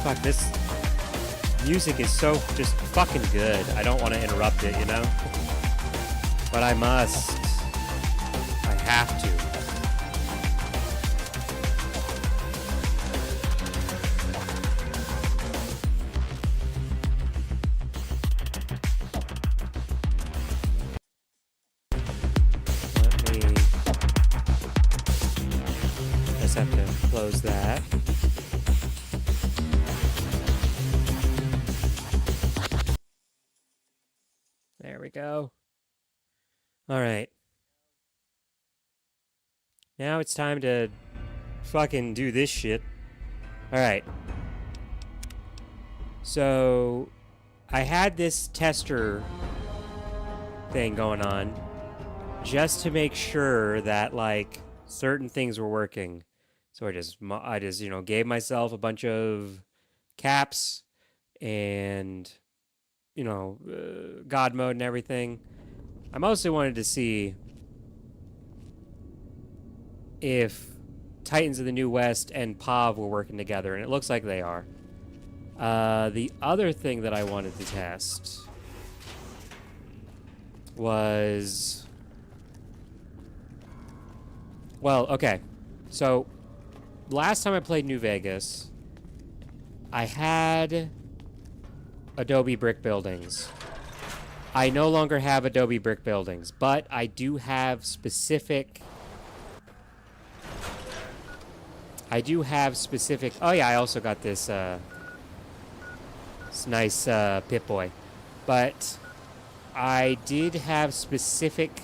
Fuck, this music is so just fucking good. I don't want to interrupt it, you know? But I must. I have to. Let me just have to close that. There we go. All right. Now it's time to fucking do this shit. Alright. So, I had this tester thing going on just to make sure that, like, certain things were working. So I just, you know, gave myself a bunch of caps and, you know, God mode and everything. I mostly wanted to see if Titans of the New West and POV were working together, and it looks like they are. The other thing that I wanted to test was... Well, okay. So, last time I played New Vegas, I had Adobe Brick Buildings. I no longer have Adobe Brick Buildings, but I do have specific... Oh yeah, I also got this, this nice, Pip-Boy. But I did have specific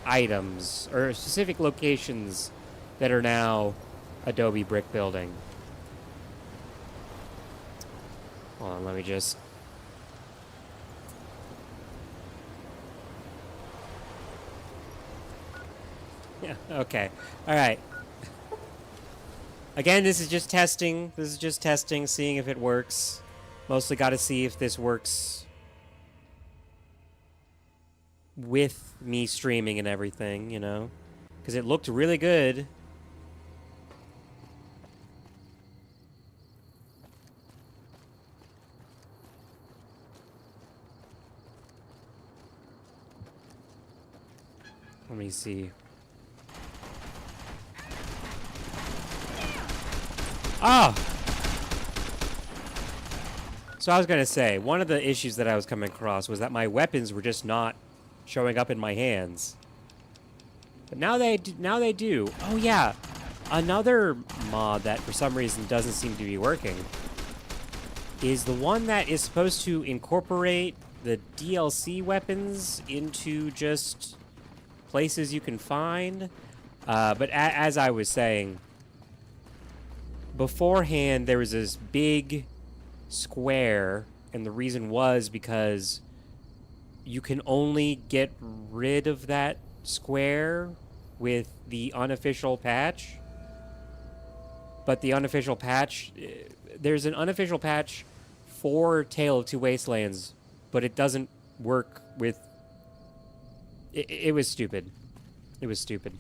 items, or specific locations that are now Adobe Brick Building. Hold on, let me just... Yeah, okay. Alright. Again, this is just testing. This is just testing, seeing if it works. Mostly got to see if this works with me streaming and everything, you know? Because it looked really good. Let me see. Ah! So I was going to say, one of the issues that I was coming across was that my weapons were just not showing up in my hands. But now they do. Oh yeah, another mod that for some reason doesn't seem to be working is the one that is supposed to incorporate the DLC weapons into just places you can find. But as I was saying, beforehand there was this big square, and the reason was because you can only get rid of that square with the unofficial patch. But the unofficial patch, there's an unofficial patch for Tale of Two Wastelands, but it doesn't work with... It was stupid. It was stupid.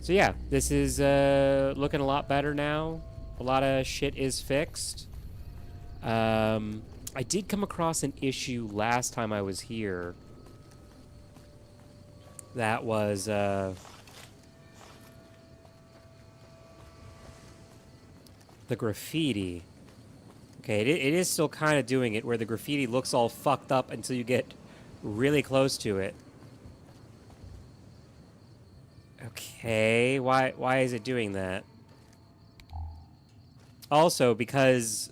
So yeah, this is looking a lot better now. A lot of shit is fixed. I did come across an issue last time I was here. That was, the graffiti. Okay, it is still kind of doing it, where the graffiti looks all fucked up until you get really close to it. Okay, why is it doing that? Also, because...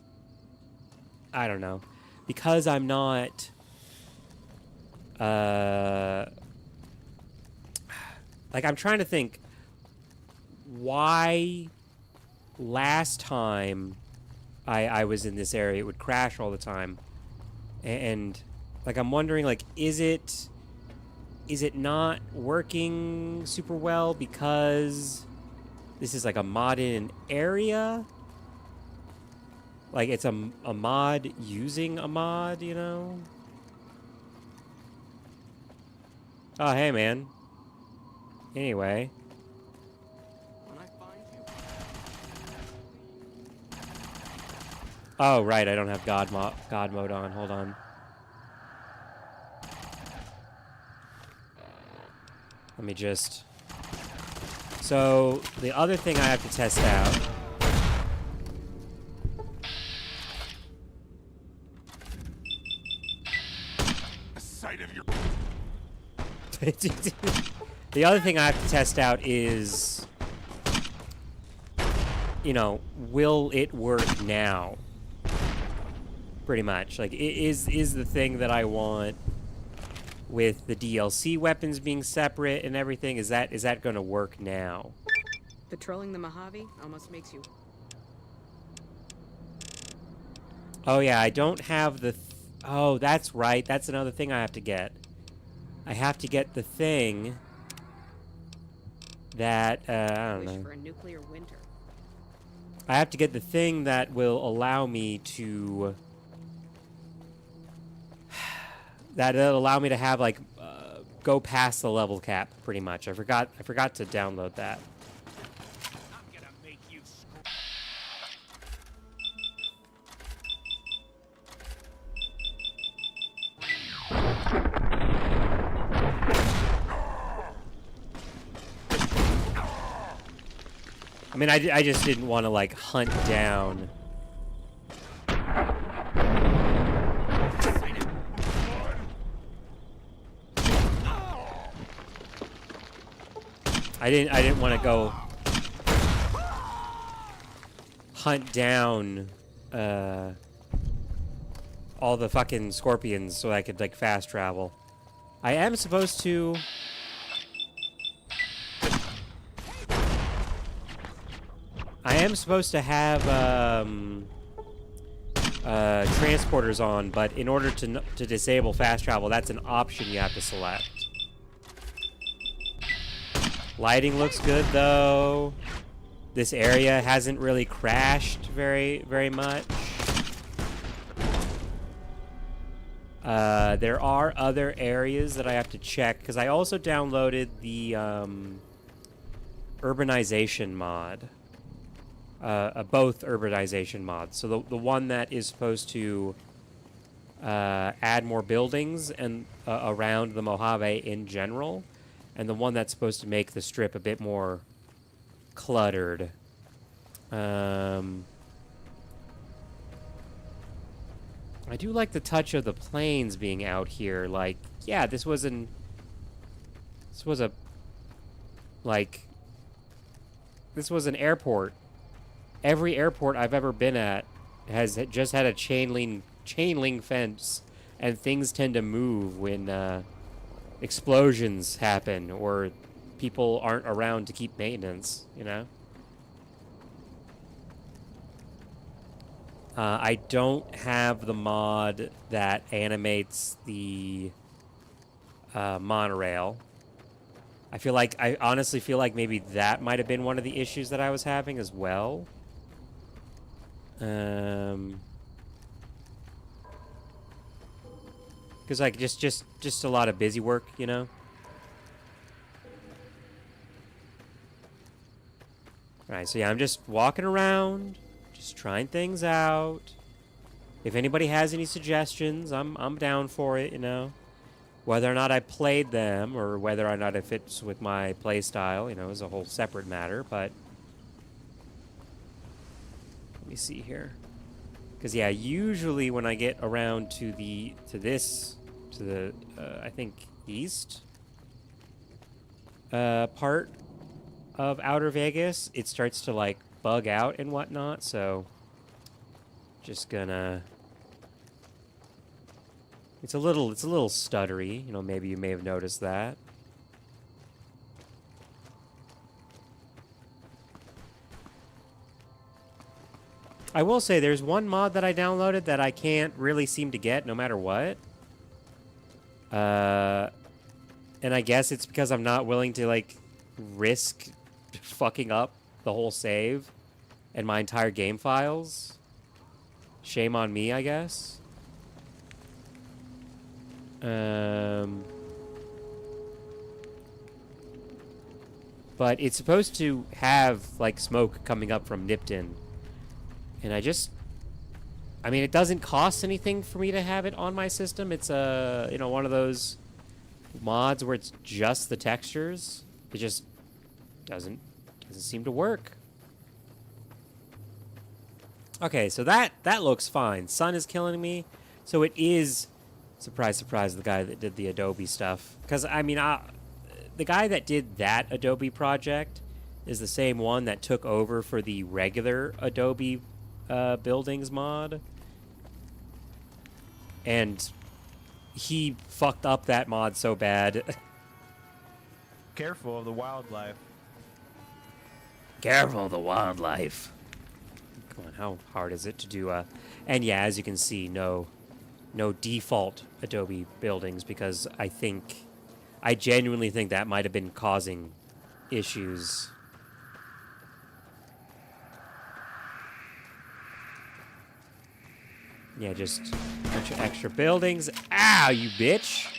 I don't know. Because I'm not... like, I'm trying to think why last time I was in this area it would crash all the time. And like, I'm wondering, like, is it not working super well because this is like a modded area? Like, it's a mod using a mod, you know? Oh, hey, man. Anyway. When I find you. Oh, right, I don't have God mode on. Hold on. Let me just... So, the other thing I have to test out... The other thing I have to test out is, you know, will it work now? Pretty much. Like, is the thing that I want with the DLC weapons being separate and everything, is that going to work now? Patrolling the Mojave almost makes you. Oh yeah, I don't have the... oh, that's right. That's another thing I have to get. I have to get the thing that, I don't Wish know. for a nuclear winter. I have to get the thing that will allow me to... that'll allow me to have, like, go past the level cap, pretty much. I forgot to download that. I'm gonna make you scream. I mean, I just didn't want to, like, hunt down... I didn't want to go hunt down all the fucking scorpions so I could like fast travel. I am supposed to have transporters on, but in order to disable fast travel, that's an option you have to select. Lighting looks good though. This area hasn't really crashed very much. There are other areas that I have to check because I also downloaded the urbanization mod. Both urbanization mods. So the one that is supposed to add more buildings and around the Mojave in general, and the one that's supposed to make the strip a bit more cluttered. I do like the touch of the planes being out here. Like, yeah, this was a an airport. Every airport I've ever been at has just had a chain link fence, and things tend to move when explosions happen or people aren't around to keep maintenance, you know? I don't have the mod that animates the monorail. I honestly feel like maybe that might have been one of the issues that I was having as well. Because like just a lot of busy work, you know. All right, so yeah, I'm just walking around, just trying things out. If anybody has any suggestions, I'm down for it, you know. Whether or not I played them or whether or not it fits with my play style, you know, is a whole separate matter. But let me see here. Because yeah, usually when I get around to the I think east part of Outer Vegas, it starts to like bug out and whatnot. So just gonna. It's a little stuttery, you know. Maybe you may have noticed that. I will say there's one mod that I downloaded that I can't really seem to get no matter what. And I guess it's because I'm not willing to, like, risk fucking up the whole save and my entire game files. Shame on me, I guess. But it's supposed to have, like, smoke coming up from Nipton. And I mean, it doesn't cost anything for me to have it on my system. It's you know, one of those mods where it's just the textures. It just doesn't seem to work. Okay, so that looks fine. Sun is killing me. So it is, surprise, surprise, the guy that did the Adobe stuff. Because, I mean, the guy that did that Adobe project is the same one that took over for the regular Adobe buildings mod, and he fucked up that mod so bad. Careful of the wildlife. Careful the wildlife. Come on, how hard is it to do and yeah, as you can see, no default Adobe buildings, because I genuinely think that might have been causing issues. Yeah, just a bunch of extra buildings. Ow, you bitch!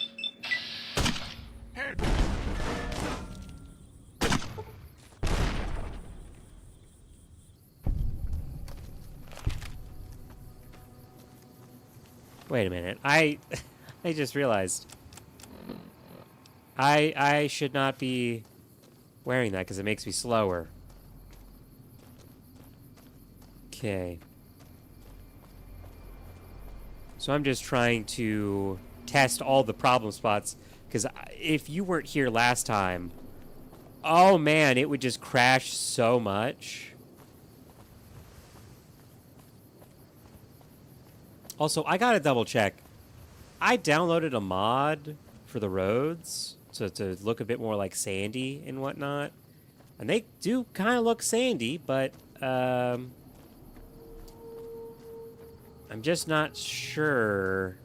Wait a minute. I just realized I should not be wearing that because it makes me slower. Okay. So I'm just trying to test all the problem spots, because if you weren't here last time, oh man, it would just crash so much. Also, I gotta double check. I downloaded a mod for the roads to look a bit more like sandy and whatnot. And they do kind of look sandy, but I'm just not sure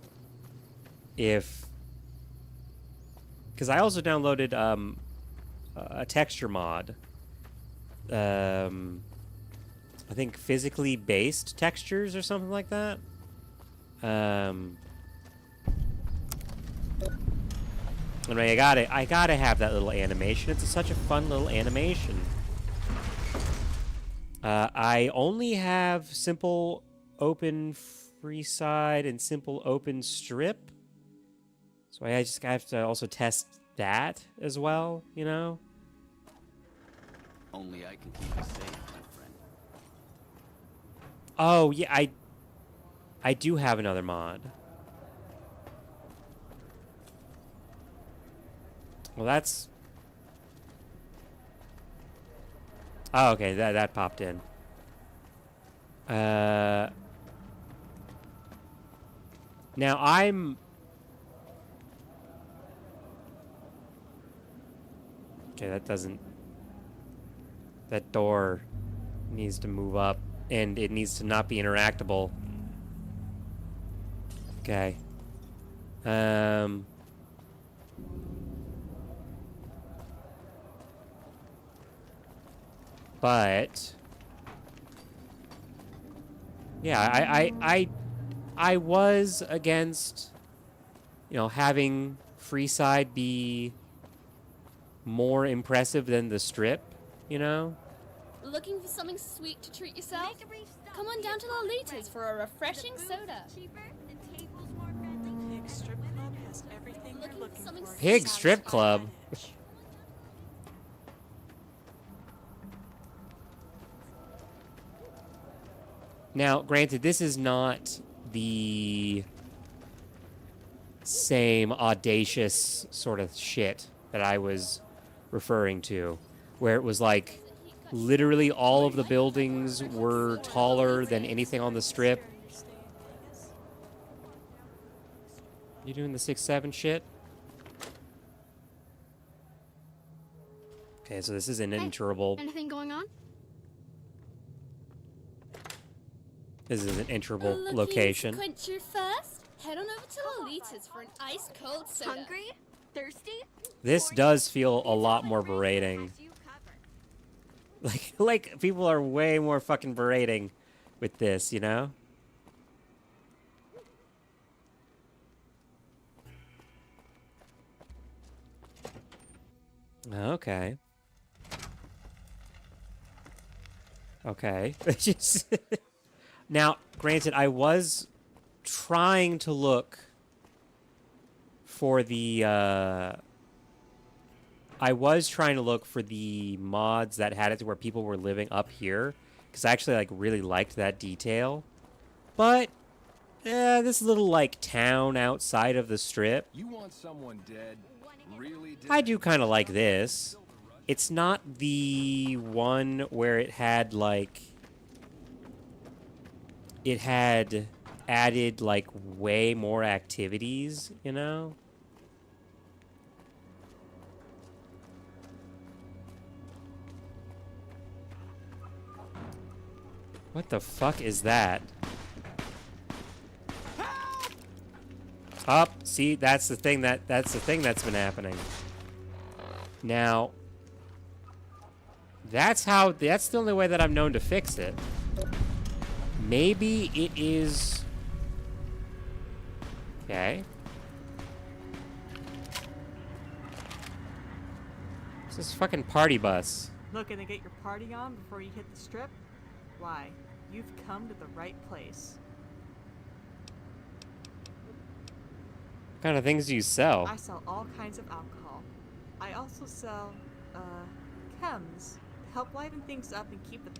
if... Because I also downloaded a texture mod. I think physically based textures or something like that. Anyway, I gotta have that little animation. It's such a fun little animation. I only have simple open free side and simple open strip. So I just have to also test that as well, you know? Only I can keep you safe, my friend. Oh, yeah, I do have another mod. Well, that's... Oh, okay, that popped in. Now I'm... Okay, that doesn't... That door needs to move up, and it needs to not be interactable. Okay. But... Yeah, I was against, you know, having Freeside be more impressive than the strip, you know? Looking for something sweet to treat yourself? Come on down to Lolita's for a refreshing soda. Pig Strip Club has everything you're Looking for looking something for. to Pig Strip satisfy Club? that itch. Now, granted, this is not the same audacious sort of shit that I was referring to, where it was like literally all of the buildings were taller than anything on the strip. You're staying in Vegas? You doing the 6-7 shit? Okay, so this is an enterable. Anything going on? This is an enterable Looking location. to quench your thirst? Head on over to Lolita's for an ice cold soda. Hungry? Thirsty? This does feel a lot more berating. Like people are way more fucking berating with this, you know? Okay. Okay. Just now, granted, I was trying to look for the mods that had it to where people were living up here, because I actually like really liked that detail. But this little like town outside of the strip, You want someone dead? Really dead? I do kind of like this. It's not the one where it had like added like way more activities, you know? What the fuck is that? Up, see, that's the thing that's been happening. Now, that's the only way that I'm known to fix it. Maybe it is. Okay. It's this fucking party bus. Looking to get your party on before you hit the strip? Why, you've come to the right place. What kind of things do you sell? I sell all kinds of alcohol. I also sell, chems to help liven things up and keep the...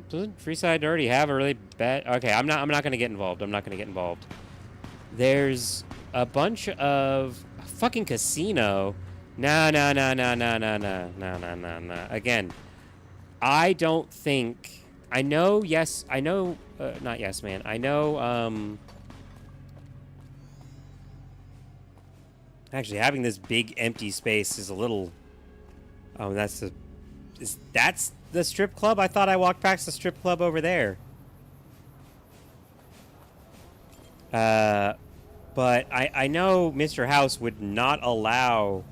Doesn't Freeside already have a really bad... Okay, I'm not gonna get involved. I'm not gonna get involved. There's a bunch of... A fucking casino. No. Again, I don't think... I know, yes... I know... not yes, man. I know, Actually, having this big empty space is a little... Oh, that's the... That's the strip club? I thought I walked past the strip club over there. But I know Mr. House would not allow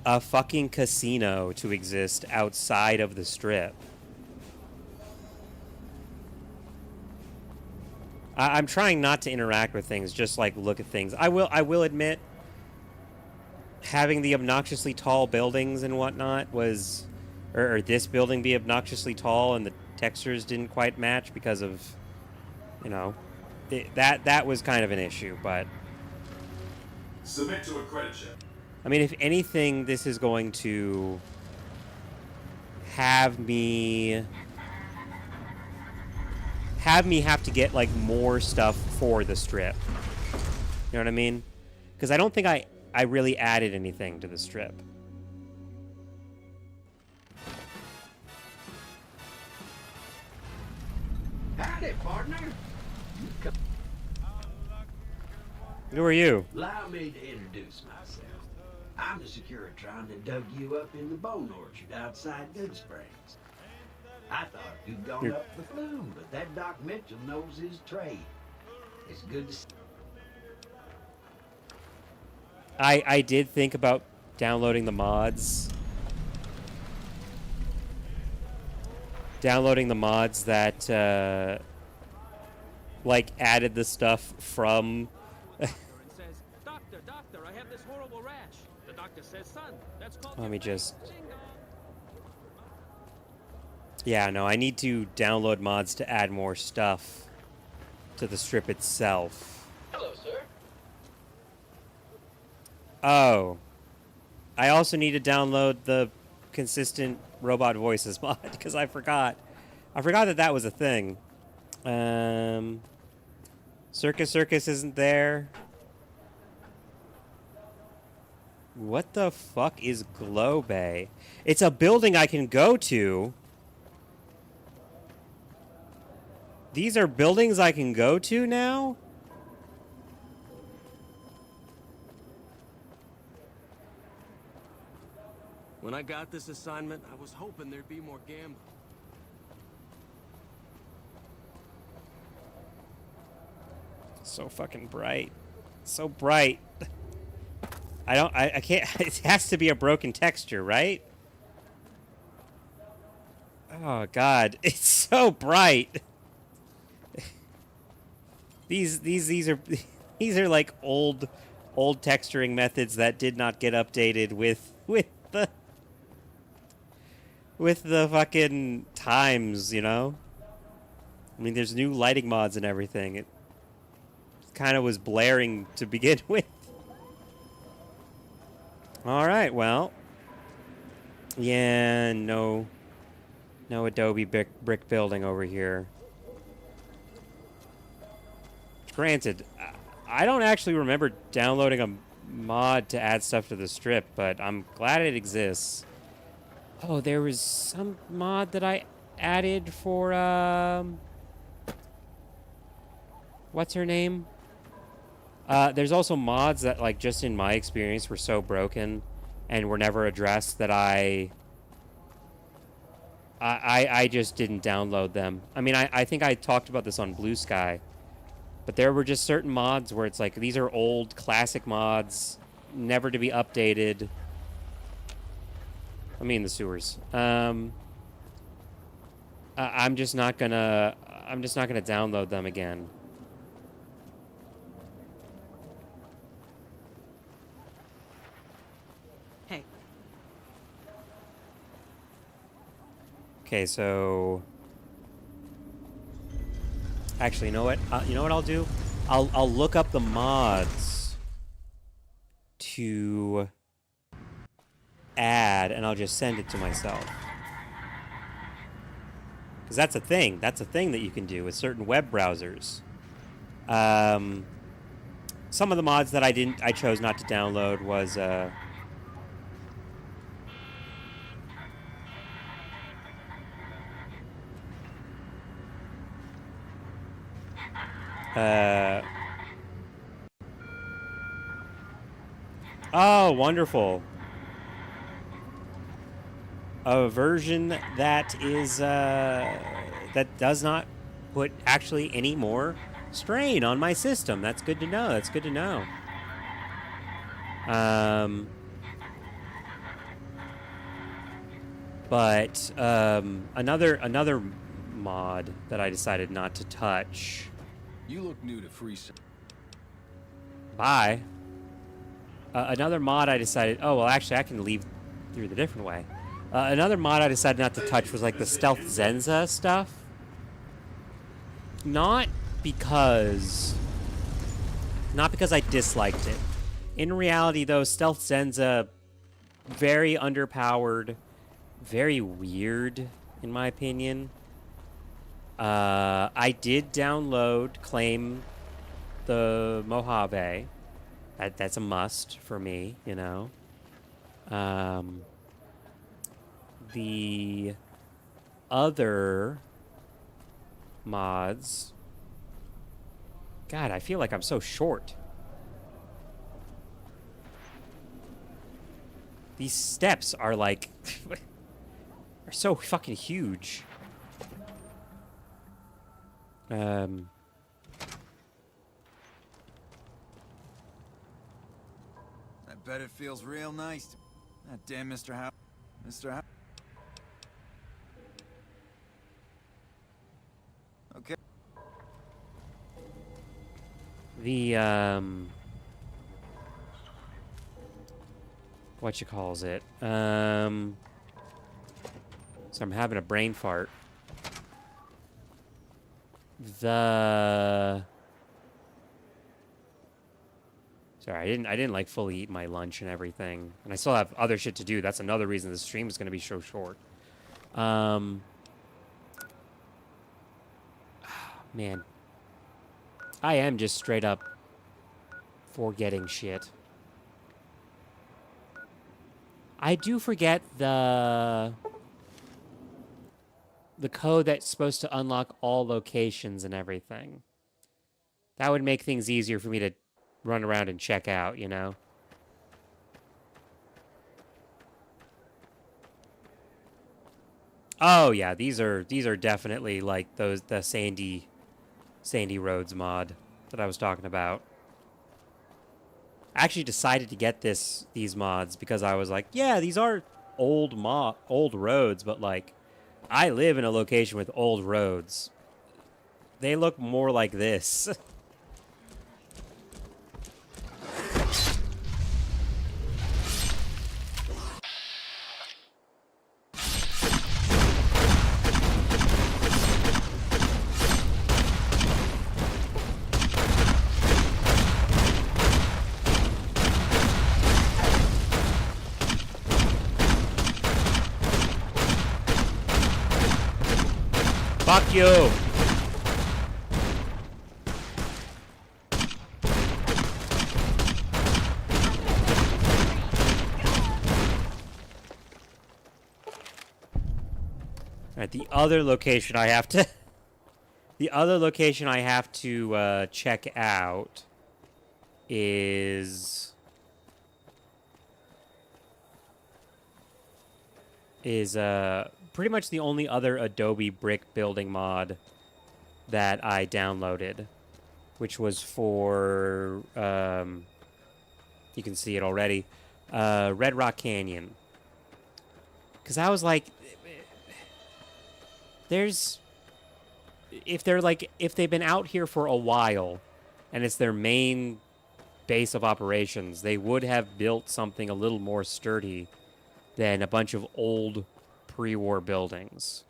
a fucking casino to exist outside of the strip. I'm trying not to interact with things, just like look at things. I will admit, having the obnoxiously tall buildings and whatnot was, or this building be obnoxiously tall and the textures didn't quite match because of, you know, that was kind of an issue. But submit to a credit check. I mean, if anything, this is going to have me have to get like more stuff for the strip. You know what I mean? Because I don't think I really added anything to the strip. Howdy, partner. Who are you? Allow me to introduce myself. I'm the Securitron that dug you up in the bone orchard outside Good Springs. I thought you'd gone up the flume, but that Doc Mitchell knows his trade. It's good to see. I did think about downloading the mods. Downloading the mods that, like, added the stuff from... And says, Doctor, I have this horrible rash. The doctor says, son, that's called... Let me just... Yeah, no, I need to download mods to add more stuff to the strip itself. Hello, sir. Oh. I also need to download the consistent robot voices mod, because I forgot. I forgot that was a thing. Circus isn't there. What the fuck is Glow Bay? It's a building I can go to. These are buildings I can go to now? When I got this assignment, I was hoping there'd be more gambling. So fucking bright. So bright. I can't, it has to be a broken texture, right? Oh god, it's so bright. These are like old texturing methods that did not get updated with the fucking times, you know? I mean, there's new lighting mods and everything. It kind of was blaring to begin with. Alright, well. Yeah, no Adobe brick building over here. Granted, I don't actually remember downloading a mod to add stuff to the strip, but I'm glad it exists. Oh, there was some mod that I added for, what's her name? There's also mods that, like, just in my experience were so broken and were never addressed that I I just didn't download them. I mean, I think I talked about this on Blue Sky, but there were just certain mods where it's like, these are old classic mods, never to be updated. I mean, the sewers. I'm just not gonna download them again. Hey, Okay, so actually, you know what? You know what I'll do? I'll look up the mods to add, and I'll just send it to myself. Because that's a thing. That's a thing that you can do with certain web browsers. Some of the mods that I chose not to download was oh, wonderful. A version that is that does not put actually any more strain on my system. That's good to know. That's good to know. But another mod that I decided not to touch. You look new to freestyle. Bye. Another mod I decided. Oh well, actually, I can leave through the different way. Another mod I decided not to touch was like the Stealth Zenza stuff. Not because I disliked it. In reality, though, Stealth Zenza, very underpowered, very weird, in my opinion. I did claim the Mojave. That's a must for me, you know. The other mods... God, I feel like I'm so short. These steps are like... are so fucking huge. I bet it feels real nice. That damn Mr. Howe. Mr. Howe. Okay. The, what you calls it? So I'm having a brain fart. Sorry, I didn't like fully eat my lunch and everything, and I still have other shit to do. That's another reason the stream is going to be so short. Man, I am just straight up forgetting shit. I do forget the code that's supposed to unlock all locations and everything. That would make things easier for me to run around and check out, you know? Oh yeah, these are definitely like the Sandy Roads mod that I was talking about. I actually decided to get these mods because I was like, yeah, these are old roads, but like I live in a location with old roads. They look more like this. Fuck you! Alright, the other location I have to... the other location I have to check out is pretty much the only other Adobe brick building mod that I downloaded, which was for, you can see it already, Red Rock Canyon. Because I was like, if they've been out here for a while, and it's their main base of operations, they would have built something a little more sturdy than a bunch of old pre-war buildings.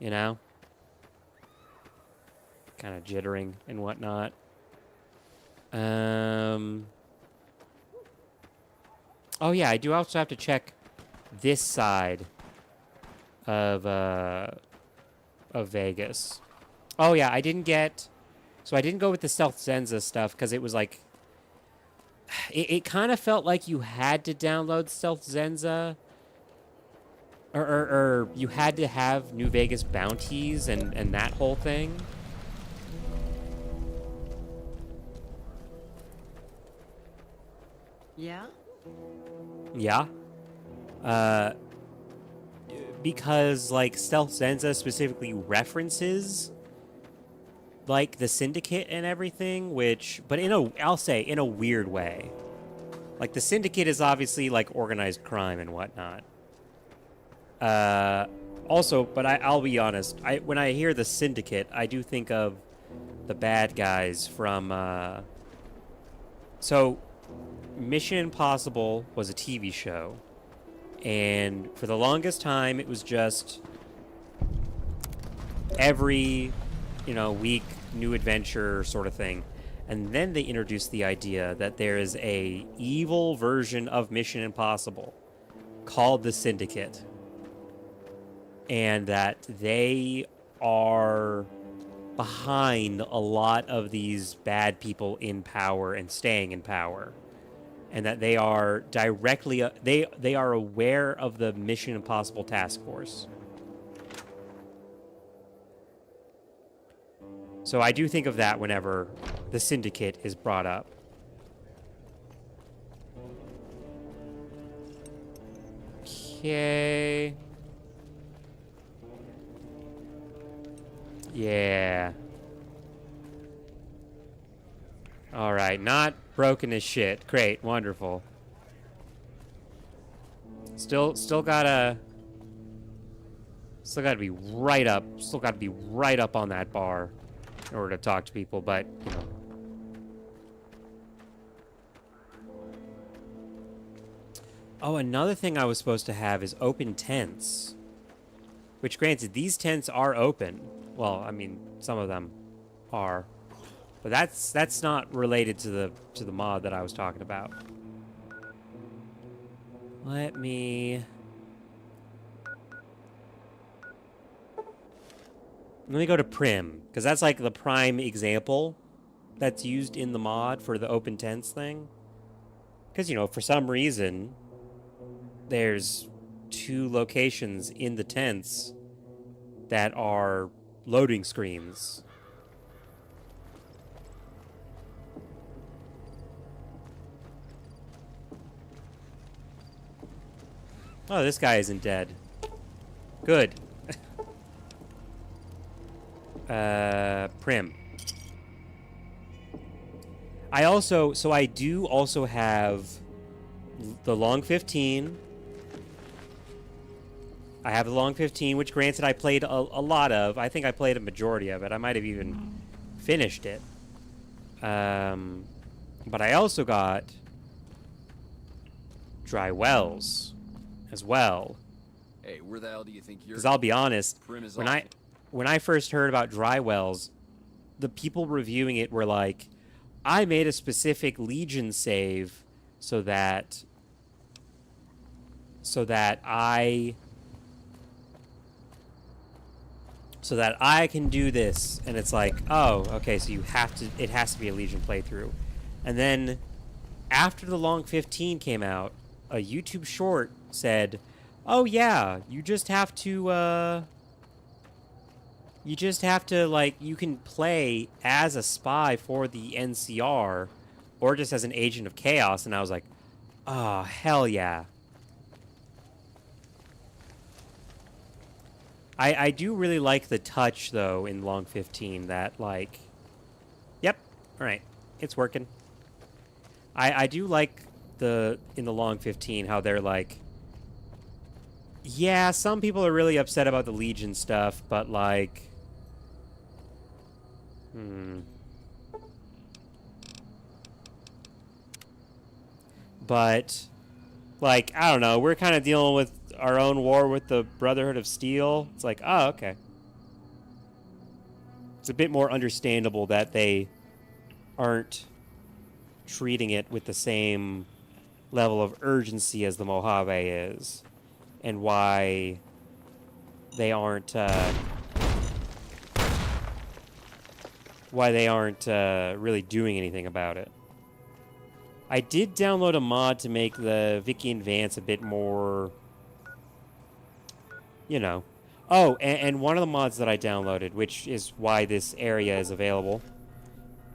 You know? Kind of jittering and whatnot. Oh yeah, I do also have to check this side of Vegas. Oh yeah, I didn't go with the Stealth Zenza stuff because it was like, it kind of felt like you had to download Stealth Zenza, or you had to have New Vegas bounties and that whole thing. Yeah? Yeah. Because, like, Stealth Zenza specifically references, like, the Syndicate and everything, but I'll say, in a weird way. Like, the Syndicate is obviously, like, organized crime and whatnot. Also, but I'll be honest, when I hear the Syndicate, I do think of the bad guys from, so, Mission Impossible was a TV show. And for the longest time, it was just every, week, new adventure sort of thing. And then they introduced the idea that there is a evil version of Mission Impossible called the Syndicate. And that they are behind a lot of these bad people in power and staying in power. And that they are directly, they are aware of the Mission Impossible task force. So I do think of that whenever the Syndicate is brought up. Okay. Yeah. All right, not broken as shit. Great, wonderful. Still gotta be right up. Still gotta be right up on that bar in order to talk to people, but Oh, another thing I was supposed to have is open tents. Which, granted, these tents are open. Well, I mean, some of them are. But that's not related to the mod that I was talking about. Let me go to Prim, because that's like the prime example that's used in the mod for the open tents thing. Because, for some reason, there's 2 locations in the tents that are loading screens. Oh, this guy isn't dead. Good. Prim. I do also have the Long 15. I have the Long 15, which granted I played a lot of. I think I played a majority of it. I might have even finished it. But I also got Dry Wells as well. Hey, where the hell do you think you're? Because I'll be honest, Prim is when I first heard about Dry Wells, the people reviewing it were like, I made a specific Legion save so that I can do this. And it's like, oh, okay, so it has to be a Legion playthrough. And then after the Long 15 came out, a YouTube short said, oh yeah, you just have to you can play as a spy for the NCR or just as an agent of chaos. And I was like, oh, hell yeah. I do really like the touch, though, in Long 15 that, like... Yep. All right. It's working. I do like in the Long 15 how they're like... Yeah, some people are really upset about the Legion stuff, but, like... But, like, I don't know. We're kind of dealing with our own war with the Brotherhood of Steel. It's like, oh, okay. It's a bit more understandable that they aren't treating it with the same level of urgency as the Mojave is, and why they aren't really doing anything about it. I did download a mod to make the Vicky Advance a bit more, you know. Oh, and one of the mods that I downloaded, which is why this area is available,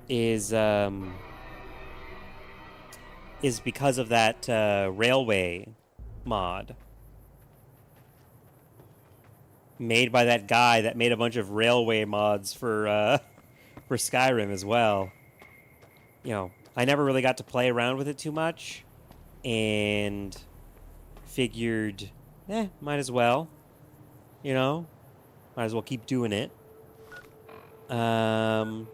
is because of that railway mod made by that guy that made a bunch of railway mods for Skyrim as well. You know, I never really got to play around with it too much, and figured, might as well. You know, might as well keep doing it. I'm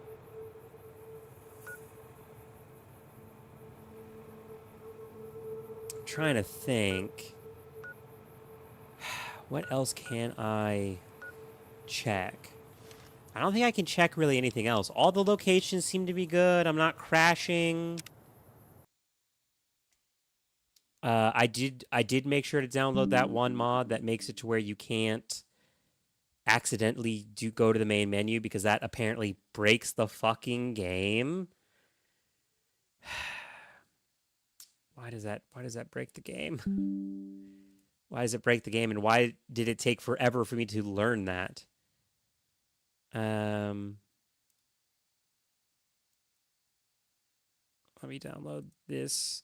trying to think. What else can I check? I don't think I can check really anything else. All the locations seem to be good. I'm not crashing. I did make sure to download that one mod that makes it to where you can't accidentally go to the main menu, because that apparently breaks the fucking game. Why does that break the game? Why does it break the game, and why did it take forever for me to learn that? Let me download this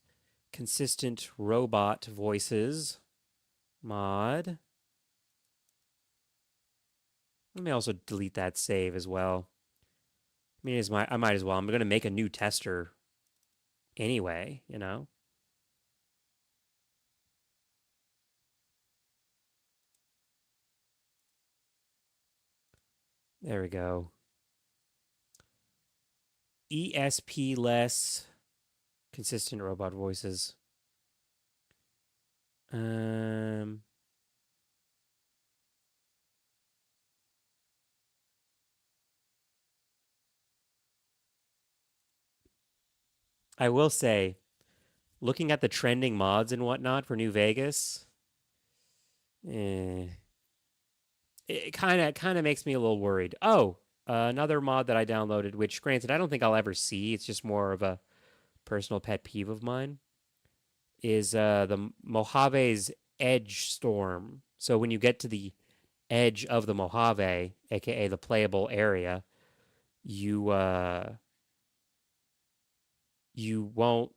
consistent robot voices mod. Let me also delete that save as well. I mean, I might as well. I'm going to make a new tester anyway, you know? There we go. ESP less consistent robot voices. I will say, looking at the trending mods and whatnot for New Vegas, it kind of makes me a little worried. Oh, another mod that I downloaded, which granted I don't think I'll ever see. It's just more of a personal pet peeve of mine, is the Mojave's Edge Storm. So when you get to the edge of the Mojave, aka the playable area, you won't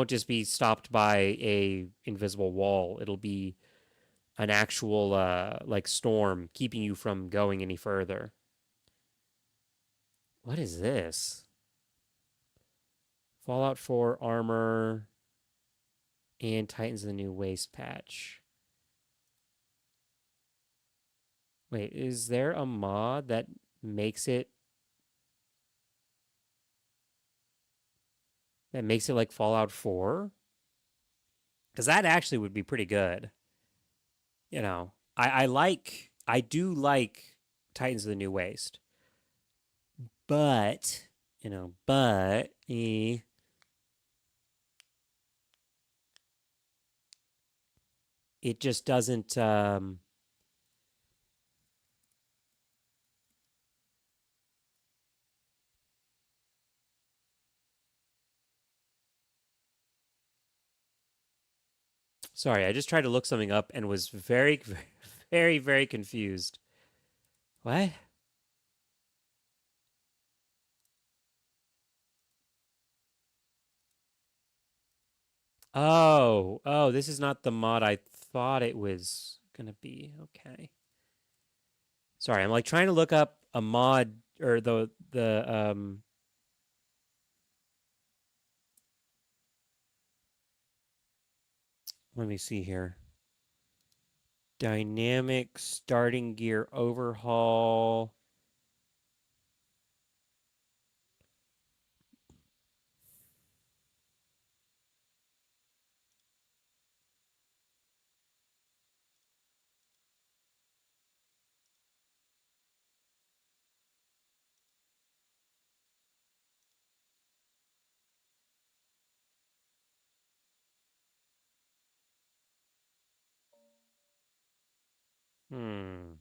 just be stopped by a invisible wall. It'll be an actual like storm keeping you from going any further. What is this? Fallout 4 armor and Titans of the New Waste patch. Wait, is there a mod that makes it like Fallout 4? Because that actually would be pretty good. You know, I do like Titans of the New Waste. But, you know, it just doesn't, sorry, I just tried to look something up and was very, very, very confused. What? Oh, this is not the mod I thought it was gonna be. Okay. Sorry, I'm like trying to look up a mod or the let me see here. Dynamic starting gear overhaul. Hmm.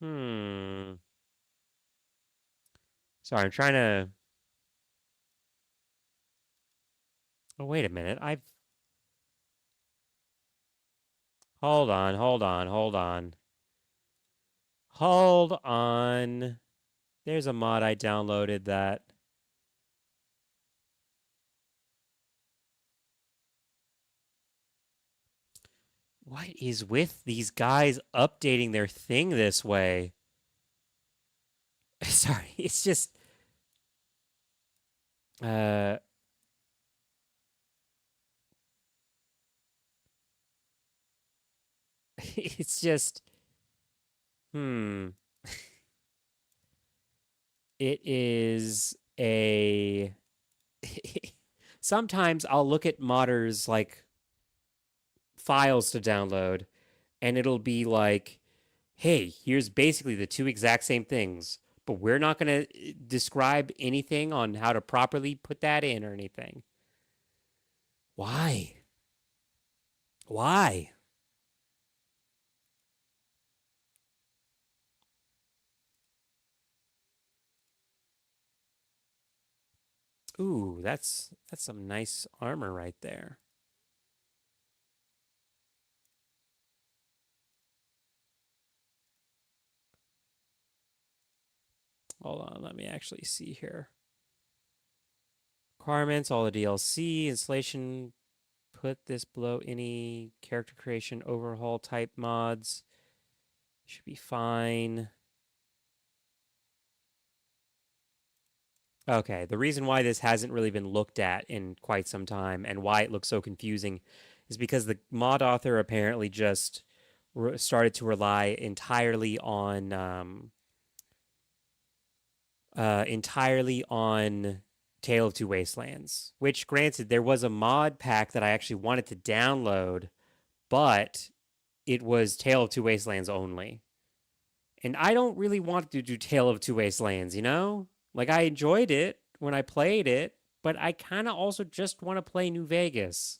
Hmm. Sorry, I'm trying to. Oh, wait a minute. I've. Hold on, hold on, hold on. Hold on. There's a mod I downloaded that. What is with these guys updating their thing this way? Sorry, it's just. Uh. It's just. Hmm. It is a. Sometimes I'll look at modders like files to download, and it'll be like, hey, here's basically the two exact same things, but we're not going to describe anything on how to properly put that in or anything. Why? Why? Ooh, that's some nice armor right there. Hold on, let me actually see here. Requirements, all the DLC, installation, put this below any character creation overhaul type mods. Should be fine. Okay, the reason why this hasn't really been looked at in quite some time and why it looks so confusing is because the mod author apparently just started to rely entirely on Tale of Two Wastelands, which granted there was a mod pack that I actually wanted to download, but it was Tale of Two Wastelands only. And I don't really want to do Tale of Two Wastelands, you know? Like, I enjoyed it when I played it, but I kind of also just want to play New Vegas.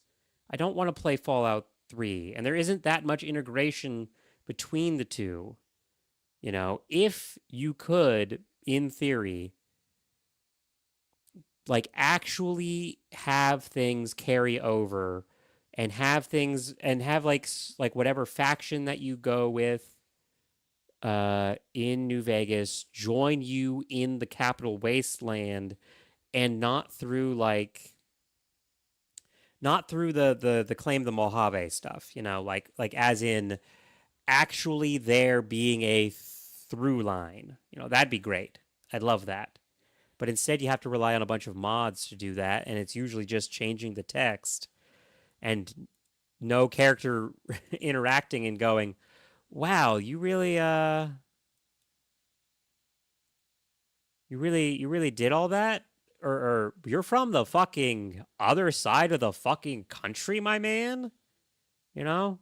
I don't want to play Fallout 3, and there isn't that much integration between the two. You know, if you could, in theory, like actually have things carry over and have things and have like whatever faction that you go with in New Vegas join you in the Capital Wasteland, and not through the Claim the Mojave stuff, you know, like as in actually there being a through line. You know, that'd be great. I'd love that. But instead you have to rely on a bunch of mods to do that, and it's usually just changing the text and no character interacting and going, wow, you really did all that? Or you're from the fucking other side of the fucking country, my man? You know?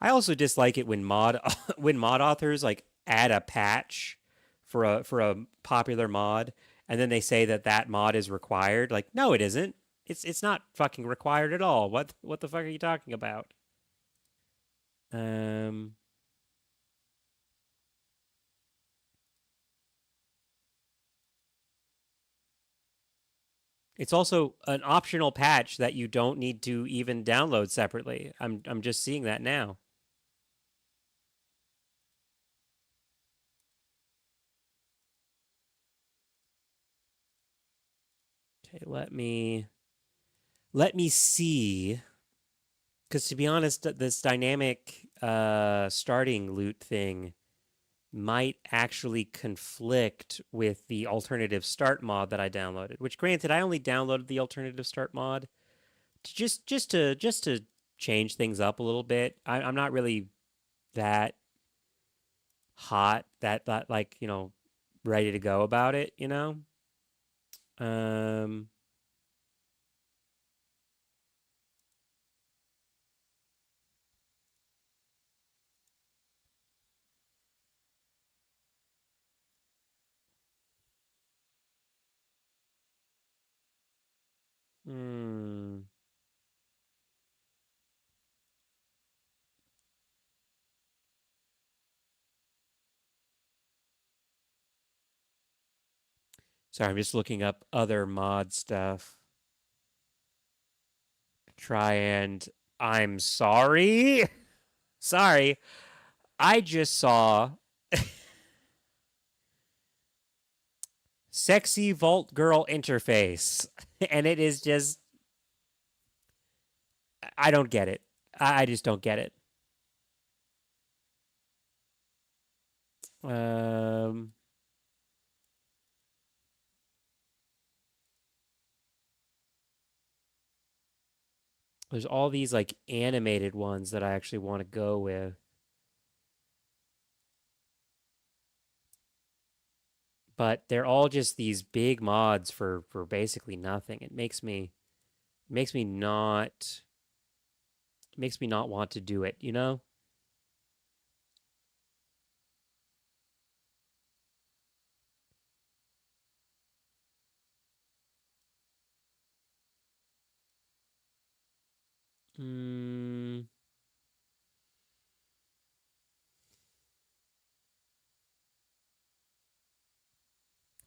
I also dislike it when mod when mod authors like add a patch for a popular mod, and then they say that that mod is required. Like, no, it isn't. It's not fucking required at all. What the fuck are you talking about? It's also an optional patch that you don't need to even download separately. I'm just seeing that now. Okay, let me see. Because to be honest, this dynamic starting loot thing might actually conflict with the alternative start mod that I downloaded. Which, granted, I only downloaded the alternative start mod to just to change things up a little bit. I'm not really that hot, that like, you know, ready to go about it, you know. Um. Hmm. Sorry, I'm just looking up other mod stuff. Try and I'm sorry. Sorry. I just saw sexy Vault Girl interface. And it is just I don't get it. I just don't get it. Um There's all these like animated ones that I actually want to go with. But they're all just these big mods for basically nothing. It makes me not want to do it, you know? Hmm.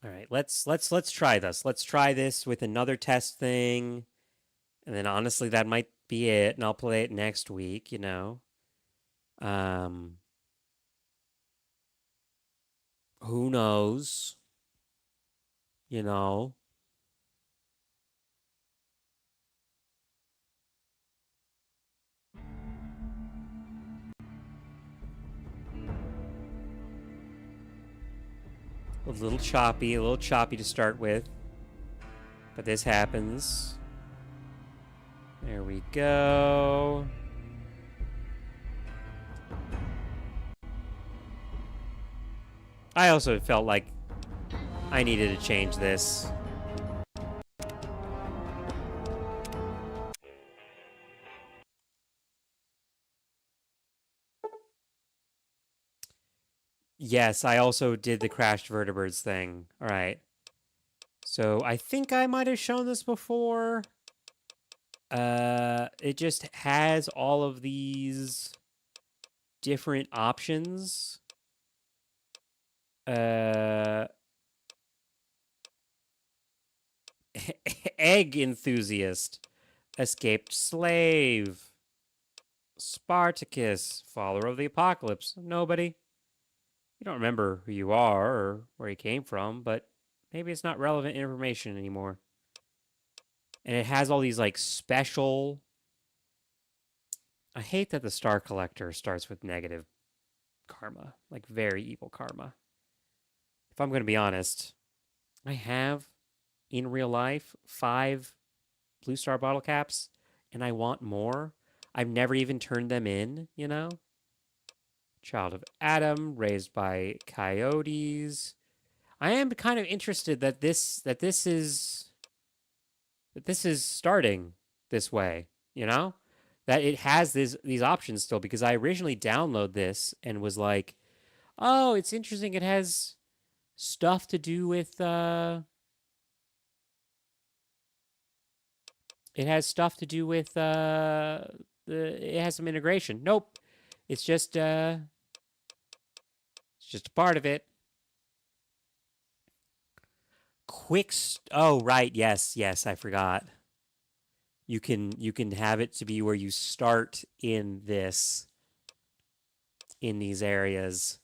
All right, let's try this. Let's try this with another test thing. And then honestly that might be it, and I'll play it next week, you know. Um who knows? You know. A little choppy to start with. But this happens. There we go. I also felt like I needed to change this. Yes, I also did the crashed vertebrates thing. All right. So I think I might have shown this before. It just has all of these different options. Egg enthusiast, escaped slave, Spartacus, follower of the apocalypse. Nobody. You don't remember who you are or where you came from, but maybe it's not relevant information anymore. And it has all these like special. I hate that the Star Collector starts with negative karma, like very evil karma. If I'm going to be honest, I have in real life 5 Blue Star bottle caps, and I want more. I've never even turned them in, you know? Child of Adam, raised by coyotes. I am kind of interested that this is starting this way, you know? That it has these options still, because I originally downloaded this and was like, "Oh, it's interesting. It has stuff to do with it has stuff to do with it has some integration." Nope. It's just a part of it. Oh, right. Yes, I forgot. You can have it to be where you start in these areas.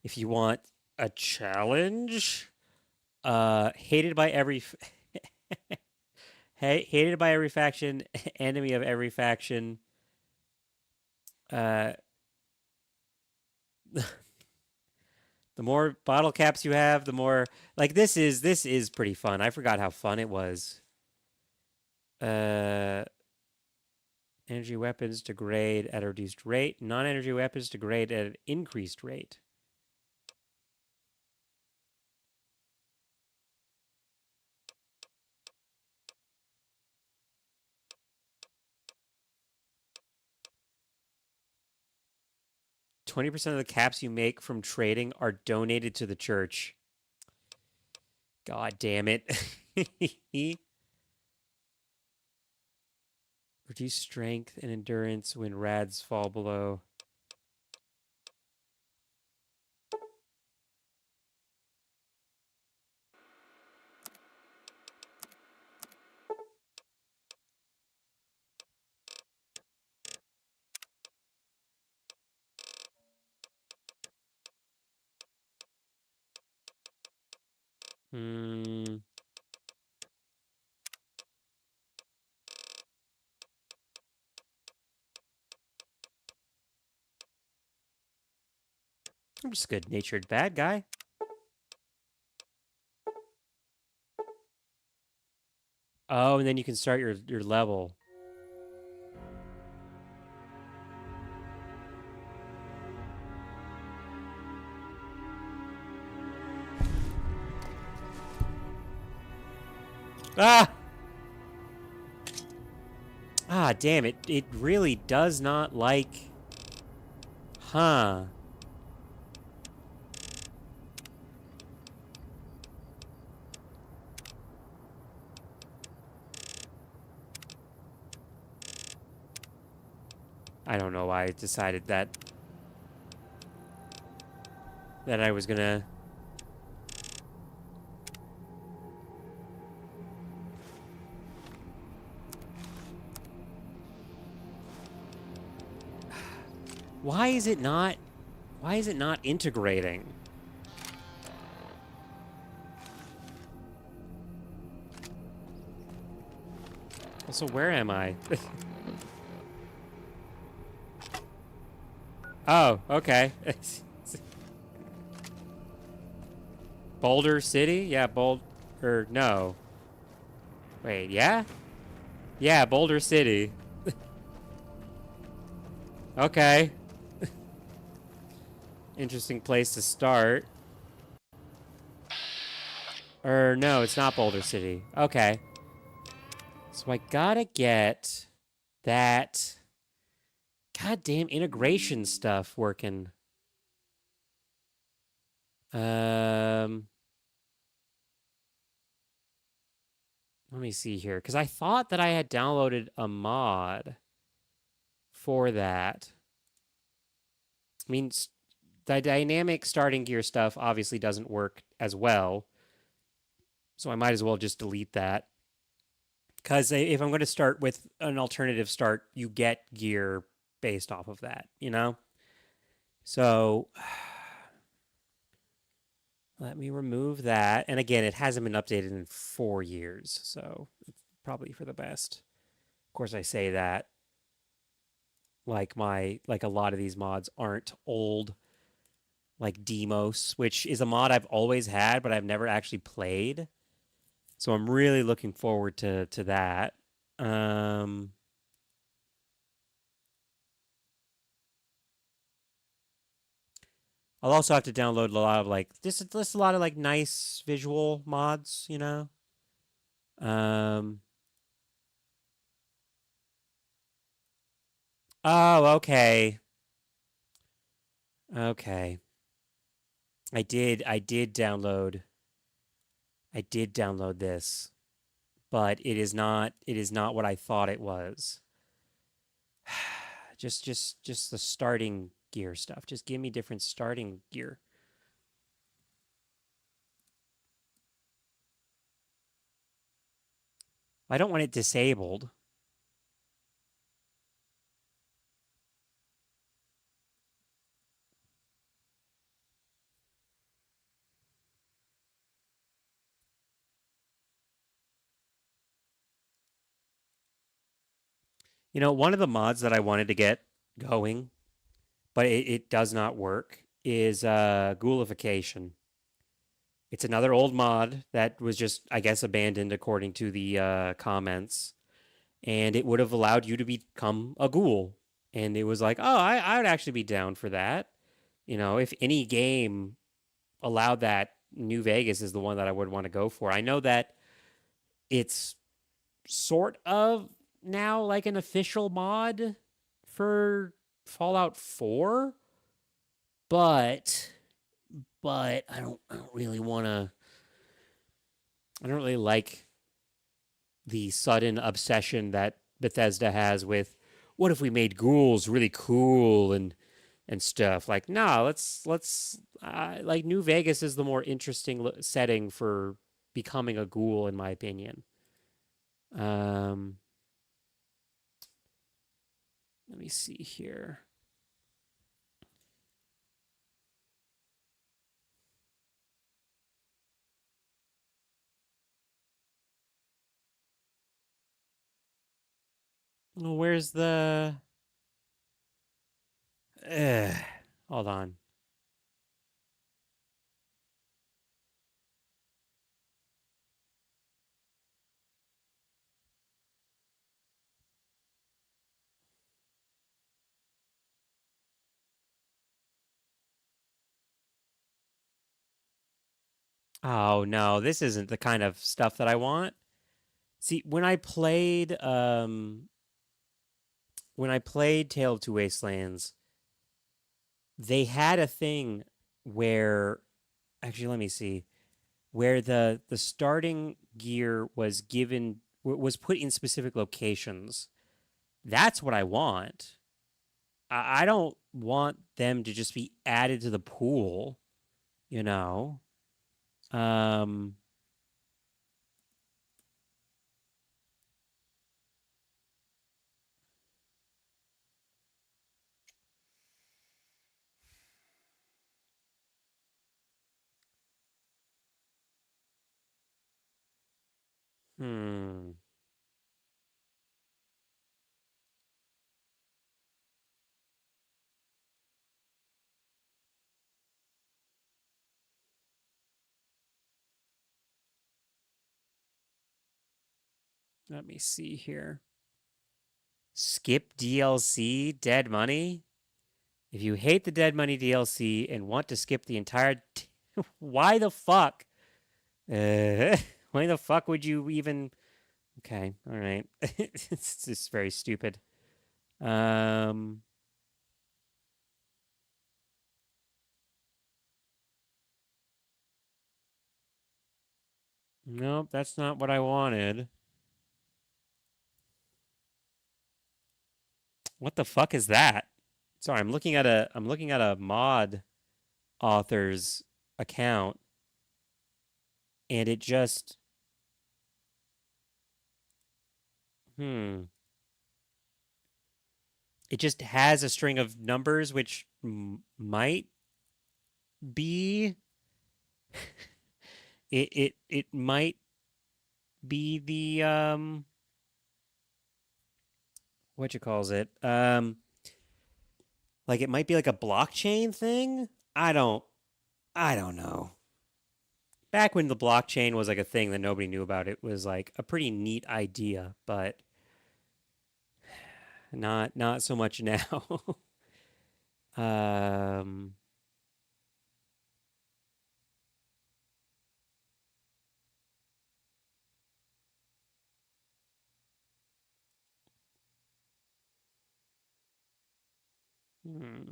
If you want a challenge, hated by every Hated by every faction, enemy of every faction. The more bottle caps you have, the more like this is pretty fun. I forgot how fun it was. Energy weapons degrade at a reduced rate. Non-energy weapons degrade at an increased rate. %20 of the caps you make from trading are donated to the church. God damn it. Reduce strength and endurance when rads fall below. Hmm. I'm just a good-natured bad guy. Oh, and then you can start your level. Ah! Ah, damn it. It really does not like... Huh. I don't know why I decided that I was gonna... Why is it not integrating? Also, where am I? Oh, okay. Boulder City? Yeah, no. Wait, yeah? Yeah, Boulder City. Okay. Interesting place to start. No, it's not Boulder City. Okay. So I gotta get that goddamn integration stuff working. Let me see here, because I thought that I had downloaded a mod for that. I mean, the dynamic starting gear stuff obviously doesn't work as well, so I might as well just delete that. Because if I'm going to start with an alternative start, you get gear based off of that, you know? So let me remove that. And again, it hasn't been updated in 4 years, so it's probably for the best. Of course, I say that like a lot of these mods aren't old, like Demos, which is a mod I've always had, but I've never actually played. So I'm really looking forward to that. I'll also have to download a lot of like just a lot of like nice visual mods, you know. Oh, okay. Okay. I did download this, but it is not what I thought it was. just the starting gear stuff. Just give me different starting gear. I don't want it disabled. You know, one of the mods that I wanted to get going, but it does not work, is Ghoulification. It's another old mod that was just, I guess, abandoned according to the comments. And it would have allowed you to become a ghoul. And it was like, oh, I would actually be down for that. You know, if any game allowed that, New Vegas is the one that I would want to go for. I know that it's sort of now like an official mod for Fallout 4, but I don't really want to. I don't really like the sudden obsession that Bethesda has with what if we made ghouls really cool and stuff. Like, no, let's like New Vegas is the more interesting setting for becoming a ghoul, in my opinion. Let me see here. Where's the... hold on. Oh no, this isn't the kind of stuff that I want. See, when I played Tale of Two Wastelands, they had a thing where, actually, let me see, where the starting gear was put in specific locations. That's what I want. I don't want them to just be added to the pool, you know. Um, hmm. Let me see here. Skip DLC, Dead Money. If you hate the Dead Money DLC and want to skip the entire... why the fuck? Why the fuck would you even... Okay, all right. It's just very stupid. Nope, that's not what I wanted. What the fuck is that? Sorry, I'm looking at a mod author's account, and it just it just has a string of numbers which might be it might be the what you calls it, like it might be like a blockchain thing. I don't know. Back when the blockchain was like a thing that nobody knew about, it was like a pretty neat idea, but not so much now. um hmm.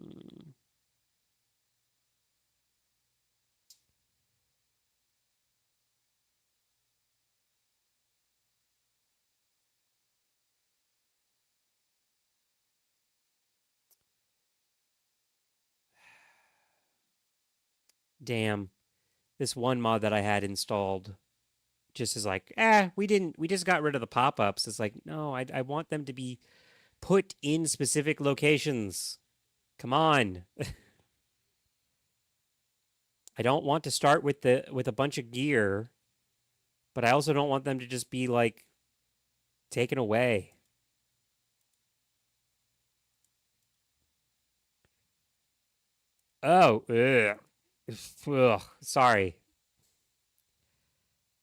Damn. This one mod that I had installed just is like, we just got rid of the pop-ups. It's like, no, I want them to be put in specific locations. Come on. I don't want to start with a bunch of gear, but I also don't want them to just be like taken away. Oh, ugh. Ugh, sorry.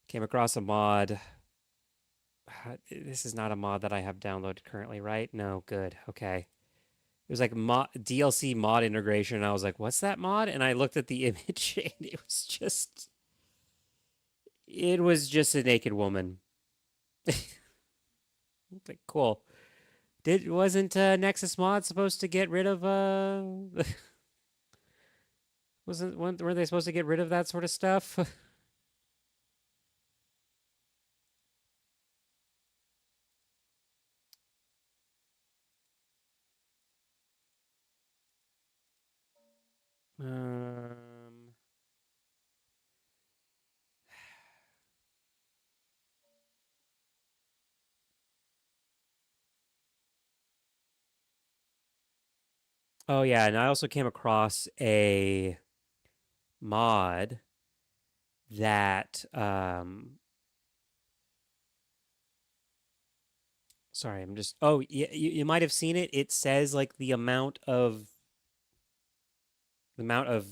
Came across a mod. This is not a mod that I have downloaded currently, right? No, good. Okay. It was like DLC mod integration, and I was like, "What's that mod?" And I looked at the image, and it was just a naked woman. Like, cool. Wasn't Nexus Mod supposed to get rid of were they supposed to get rid of that sort of stuff? Um, oh yeah, and I also came across a mod that sorry, I'm just oh yeah, you might have seen it. It says like the amount of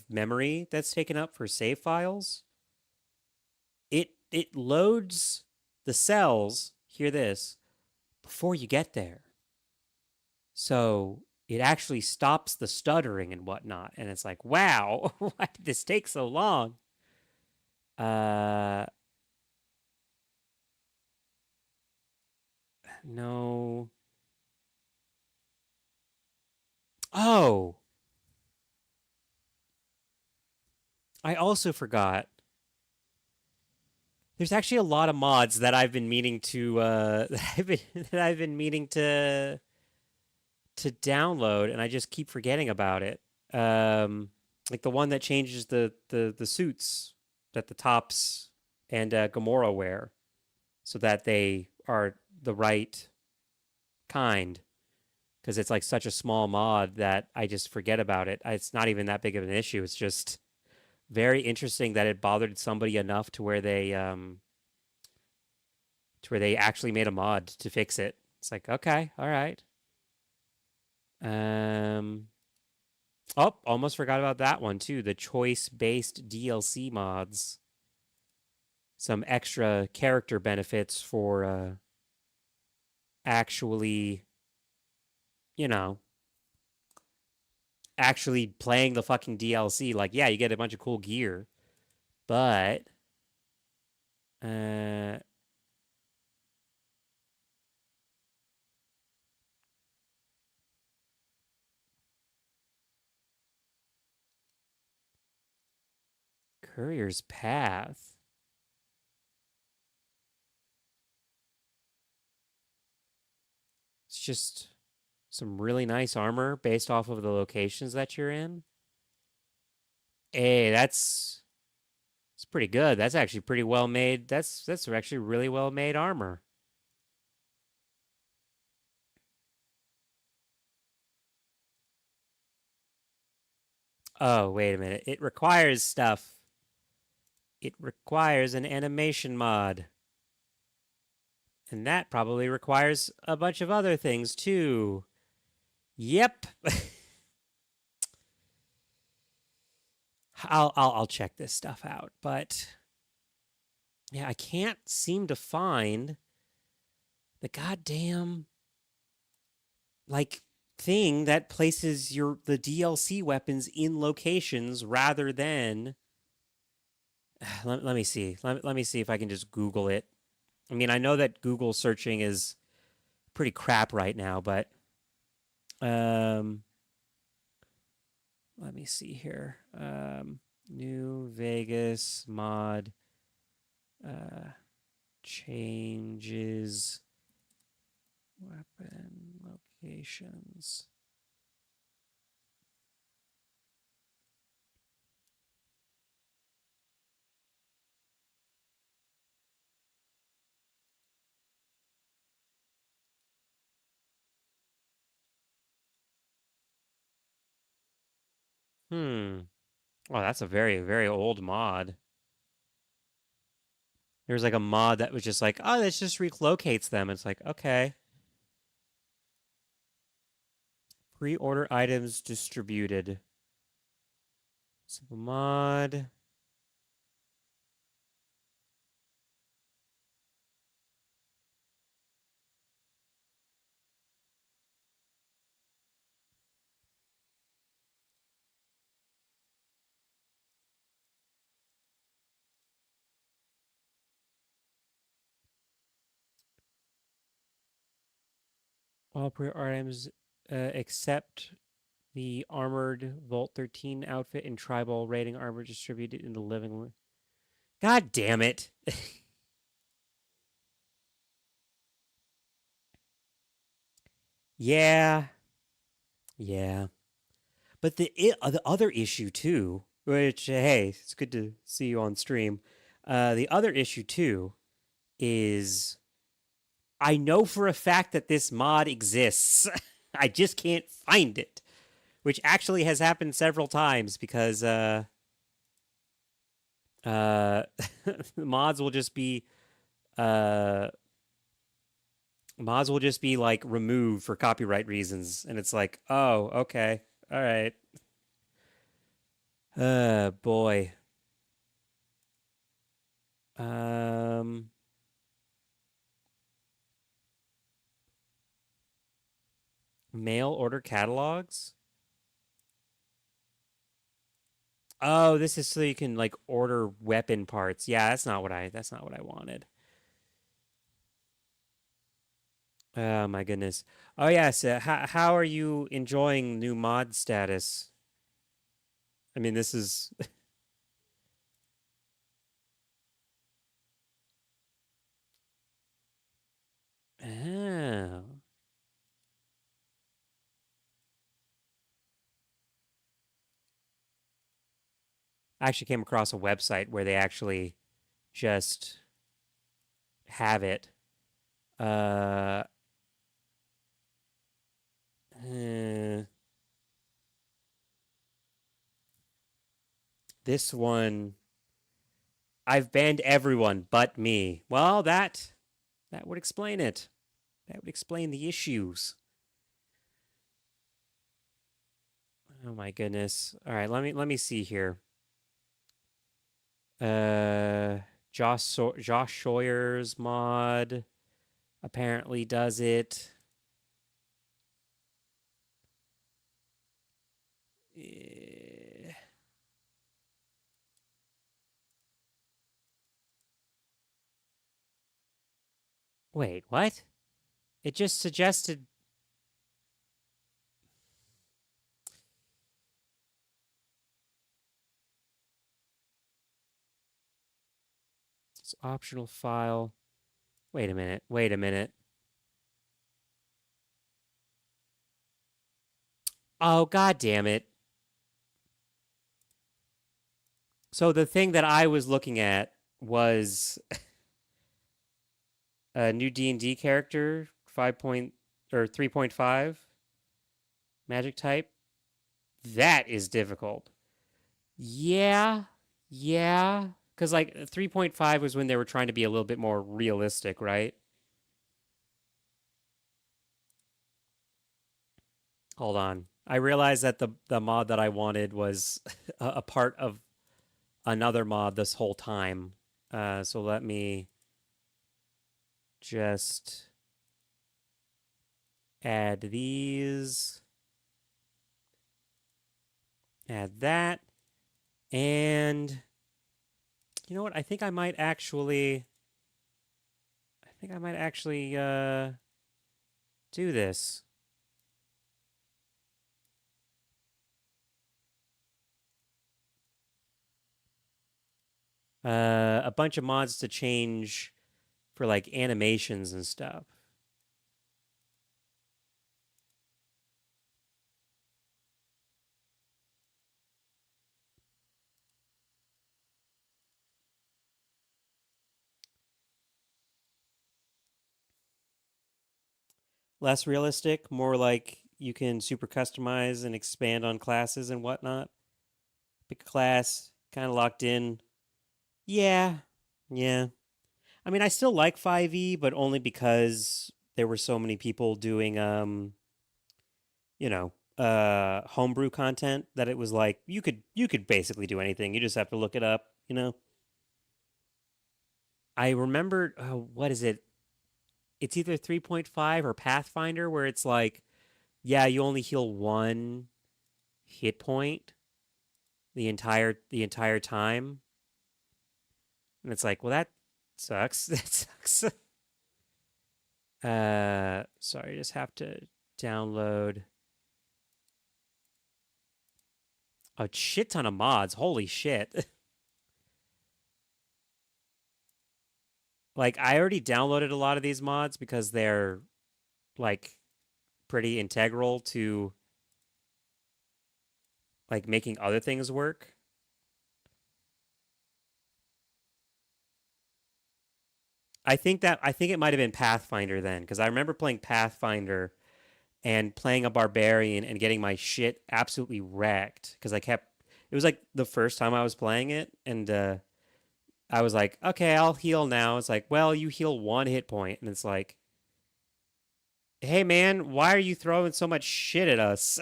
memory that's taken up for save files. It loads the cells, hear this, before you get there. So it actually stops the stuttering and whatnot. And it's like, wow, why did this take so long? No. Oh. I also forgot. There's actually a lot of mods that I've been meaning to that I've been meaning to download, and I just keep forgetting about it. Like the one that changes the suits that the Tops and Gamora wear, so that they are the right kind. Because it's like such a small mod that I just forget about it. It's not even that big of an issue. It's just very interesting that it bothered somebody enough to where they actually made a mod to fix it. It's like, okay, all right. Oh, almost forgot about that one too. The choice-based DLC mods. Some extra character benefits for actually, actually playing the fucking DLC. Like, yeah, you get a bunch of cool gear, but Courier's Path. It's just some really nice armor based off of the locations that you're in. Hey, it's pretty good. That's actually pretty well made. That's actually really well made armor. Oh, wait a minute. It requires stuff. It requires an animation mod. And that probably requires a bunch of other things too. Yep. I'll check this stuff out, but yeah, I can't seem to find the goddamn like thing that places the DLC weapons in locations rather than let me see. Let me see if I can just Google it. I mean, I know that Google searching is pretty crap right now, but let me see here. New Vegas mod changes weapon locations. Oh, that's a very, very old mod. There's like a mod that was just like, oh, this just relocates them. It's like, okay. Pre-order items distributed. Simple mod. All pre-order items except the armored Volt 13 outfit and tribal rating armor distributed in the living room. God damn it. Yeah. Yeah. But the other issue too, which hey, it's good to see you on stream. The other issue too is I know for a fact that this mod exists. I just can't find it, which actually has happened several times because mods will just be like removed for copyright reasons, and it's like, oh, okay, all right. Boy. Mail order catalogs. Oh, this is so you can like order weapon parts. Yeah, that's not what I wanted. Oh my goodness. Oh yes, how are you enjoying new mod status? I mean, this is Oh. I actually came across a website where they actually just have it. Uh, this one, I've banned everyone but me. Well, that would explain it. That would explain the issues. Oh my goodness. All right, let me see here. Josh Sawyer's mod apparently does it. Wait, what? It just suggested. It's optional file. Wait a minute. Wait a minute. Oh, god damn it. So the thing that I was looking at was a new D&D character, 3.5 magic type. That is difficult. Yeah. Yeah. Because, like, 3.5 was when they were trying to be a little bit more realistic, right? Hold on. I realized that the mod that I wanted was a part of another mod this whole time. So let me just add these. Add that. And you know what? I think I might actually do this. A bunch of mods to change for like animations and stuff. Less realistic, more like you can super customize and expand on classes and whatnot. Pick a class, kind of locked in. Yeah, yeah. I mean, I still like 5e, but only because there were so many people doing, you know, homebrew content that it was like you could basically do anything. You just have to look it up, you know. I remember what is it? It's either 3.5 or Pathfinder where it's like, yeah, you only heal one hit point the entire time. And it's like, well, that sucks. That sucks. Sorry, I just have to download a shit ton of mods. Holy shit. Like, I already downloaded a lot of these mods because they're, like, pretty integral to, like, making other things work. I think it might have been Pathfinder then, because I remember playing Pathfinder and playing a barbarian and getting my shit absolutely wrecked because it was like the first time I was playing it, and I was like, okay, I'll heal now. It's like, well, you heal one hit point, and it's like, hey man, why are you throwing so much shit at us?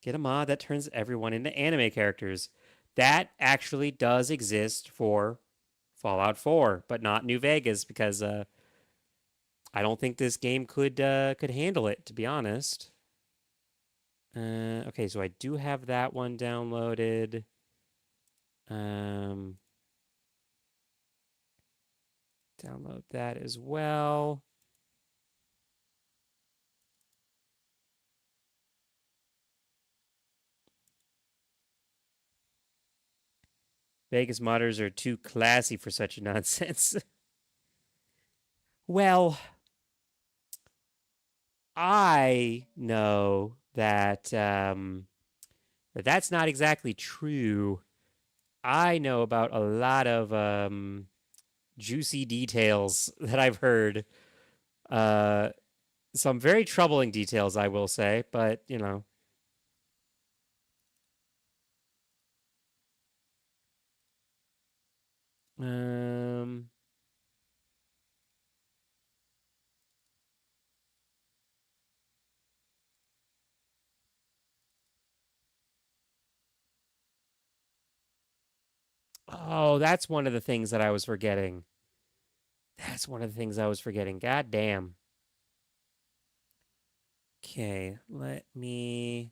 Get a mod that turns everyone into anime characters. That actually does exist for Fallout 4, but not New Vegas because I don't think this game could handle it, to be honest. Okay, so I do have that one downloaded. Download that as well. Vegas modders are too classy for such nonsense. Well, I know that that's not exactly true. I know about a lot of juicy details that I've heard. Some very troubling details, I will say, but you know. Um, oh, that's one of the things that I was forgetting. That's one of the things I was forgetting. God damn. Okay, let me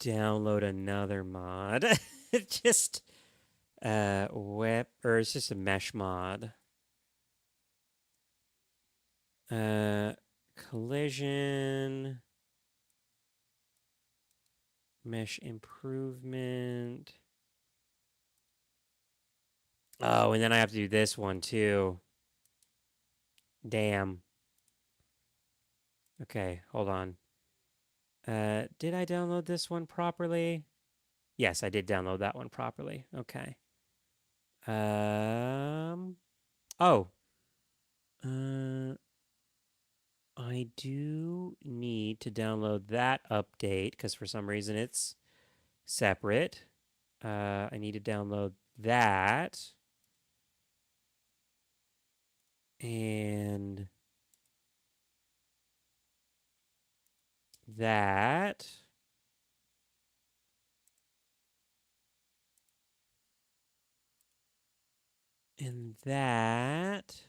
download another mod. Just web or it's just a mesh mod. Collision mesh improvement. Oh, and then I have to do this one too. Damn. Okay, hold on. Did I download this one properly? Yes, I did download that one properly. Okay. Oh. I do need to download that update because for some reason it's separate. I need to download that. And that. And that.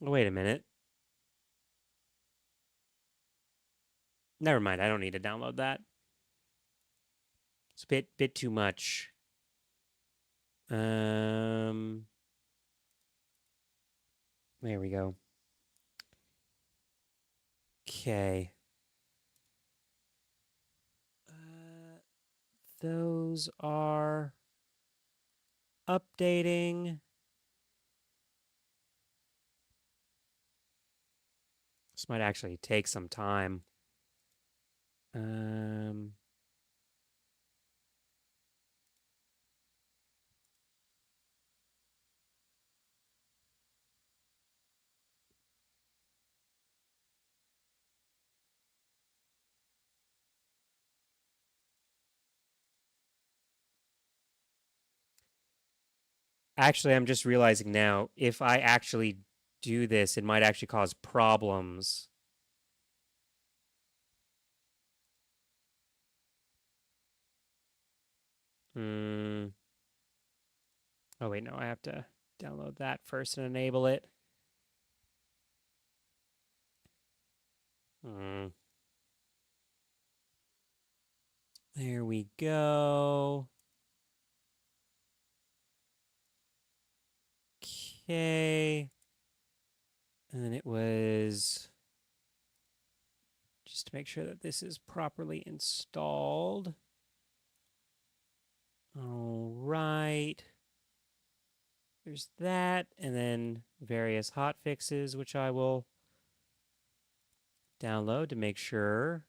Wait a minute. Never mind. I don't need to download that. It's a bit too much. There we go. Okay. Those are updating. This might actually take some time. Actually, I'm just realizing now, if I actually do this, it might actually cause problems. Hmm. Oh, wait, no, I have to download that first and enable it. Hmm. There we go. Okay. And then it was just to make sure that this is properly installed. All right. There's that, and then various hot fixes, which I will download to make sure.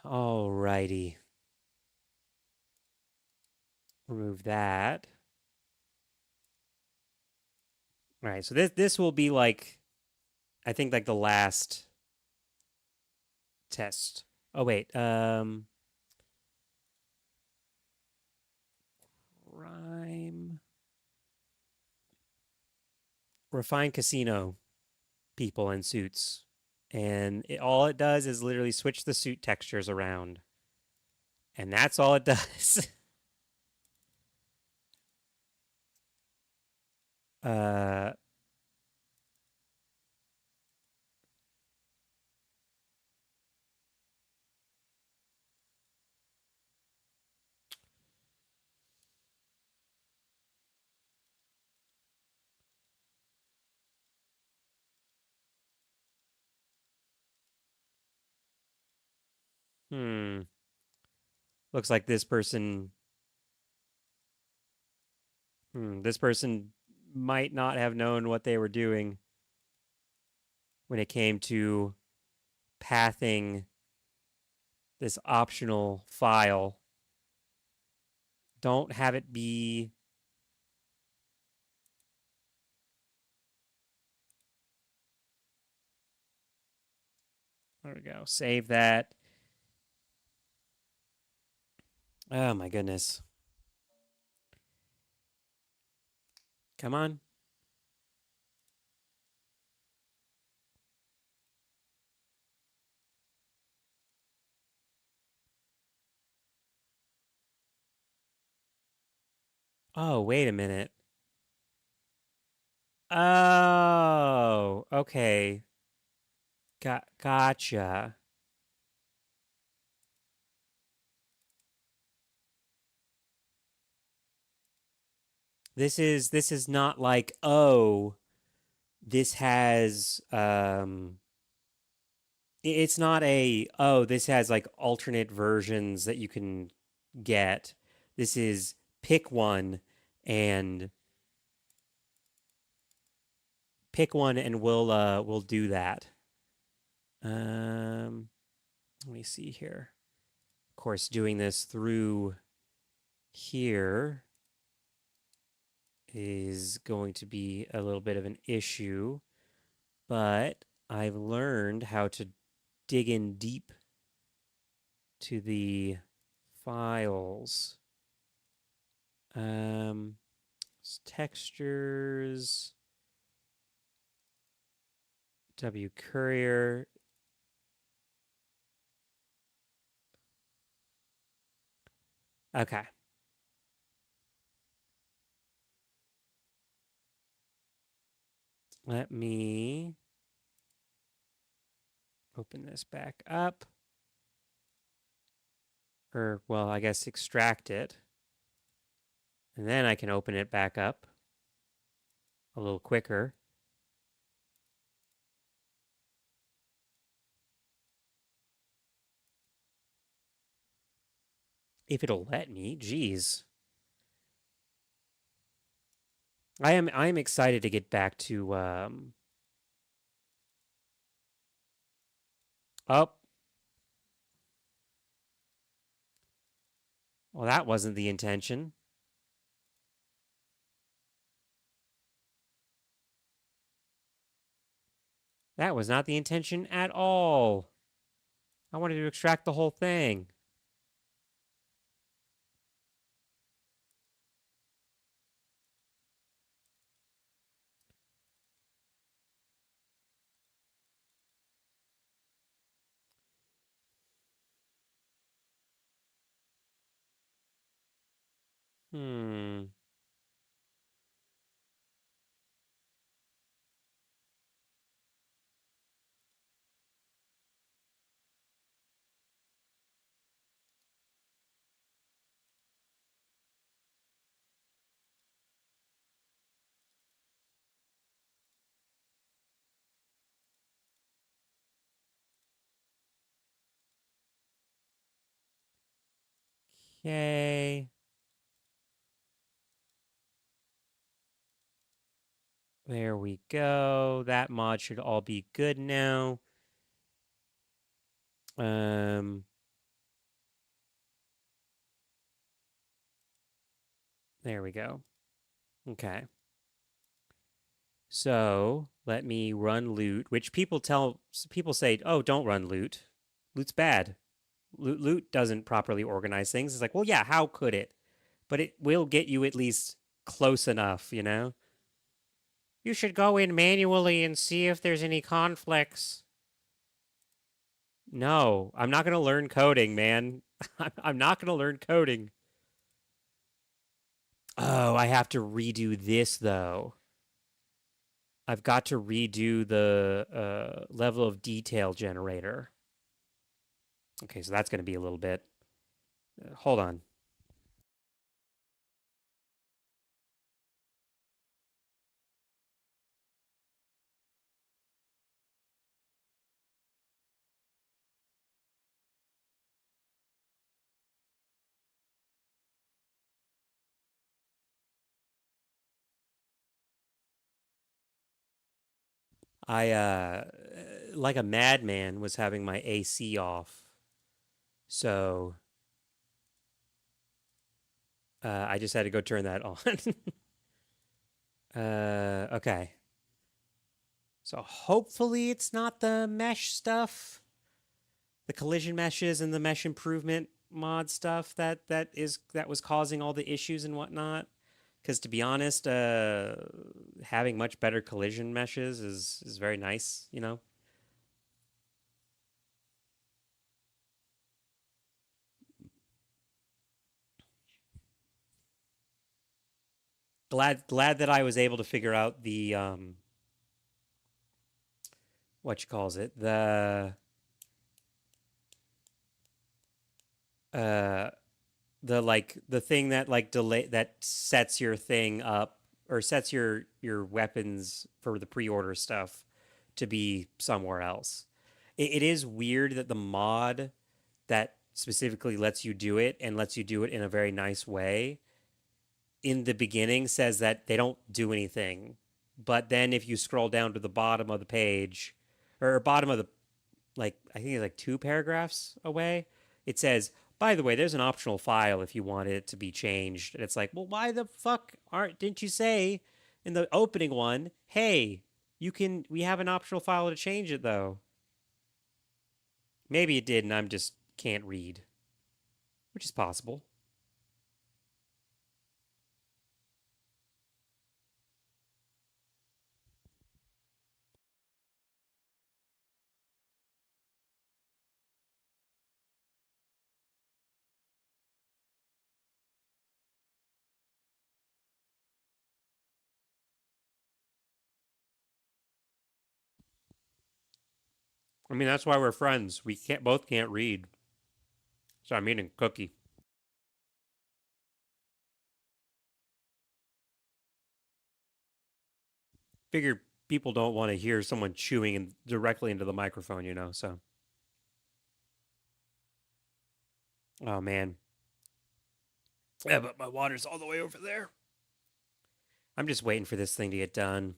Alrighty. Remove that. All right, so this will be like, I think like the last test. Oh wait, Rhyme. Refine Casino people in suits. And all it does is literally switch the suit textures around. And that's all it does. uh, Looks like this person. This person might not have known what they were doing when it came to pathing this optional file. Don't have it be there we go. Save that. Oh my goodness. Come on. Oh, wait a minute. Oh, okay. Gotcha. This is not like, oh, this has it's not a, oh, this has like alternate versions that you can get. This is pick one and we'll do that. Let me see here. Of course, doing this through here is going to be a little bit of an issue, but I've learned how to dig in deep to the files. Textures, W Courier. Okay. Let me open this back up. Or, well, I guess extract it. And then I can open it back up a little quicker. If it'll let me, geez. I am excited to get back to oh. Well, that wasn't the intention. That was not the intention at all. I wanted to extract the whole thing. Hmm. Okay. There we go. That mod should all be good now. There we go. Okay. So let me run loot, which people say, oh, don't run loot. Loot's bad. Loot doesn't properly organize things. It's like, well, yeah, how could it? But it will get you at least close enough, you know? You should go in manually and see if there's any conflicts. No, I'm not going to learn coding, man. I'm not going to learn coding. Oh, I have to redo this, though. I've got to redo the level of detail generator. Okay, so that's going to be a little bit. Hold on. I like a madman was having my AC off. So I just had to go turn that on. Okay. So hopefully it's not the mesh stuff, the collision meshes and the mesh improvement mod stuff that was causing all the issues and whatnot. Because to be honest, having much better collision meshes is very nice, you know. Glad that I was able to figure out the what you calls it, the thing that like delay that sets your thing up or sets your weapons for the pre-order stuff to be somewhere else. It is weird that the mod that specifically lets you do it and lets you do it in a very nice way in the beginning says that they don't do anything. But then if you scroll down to the bottom of the page or bottom of the, like, I think it's like 2 paragraphs away, it says, by the way, there's an optional file if you want it to be changed. And it's like, well, why the fuck didn't you say in the opening one, hey, we have an optional file to change it though. Maybe it did and I'm just can't read, which is possible. I mean, that's why we're friends. We both can't read. So I'm eating a cookie. Figure people don't want to hear someone chewing directly into the microphone, you know, so. Oh, man. Yeah, but my water's all the way over there. I'm just waiting for this thing to get done.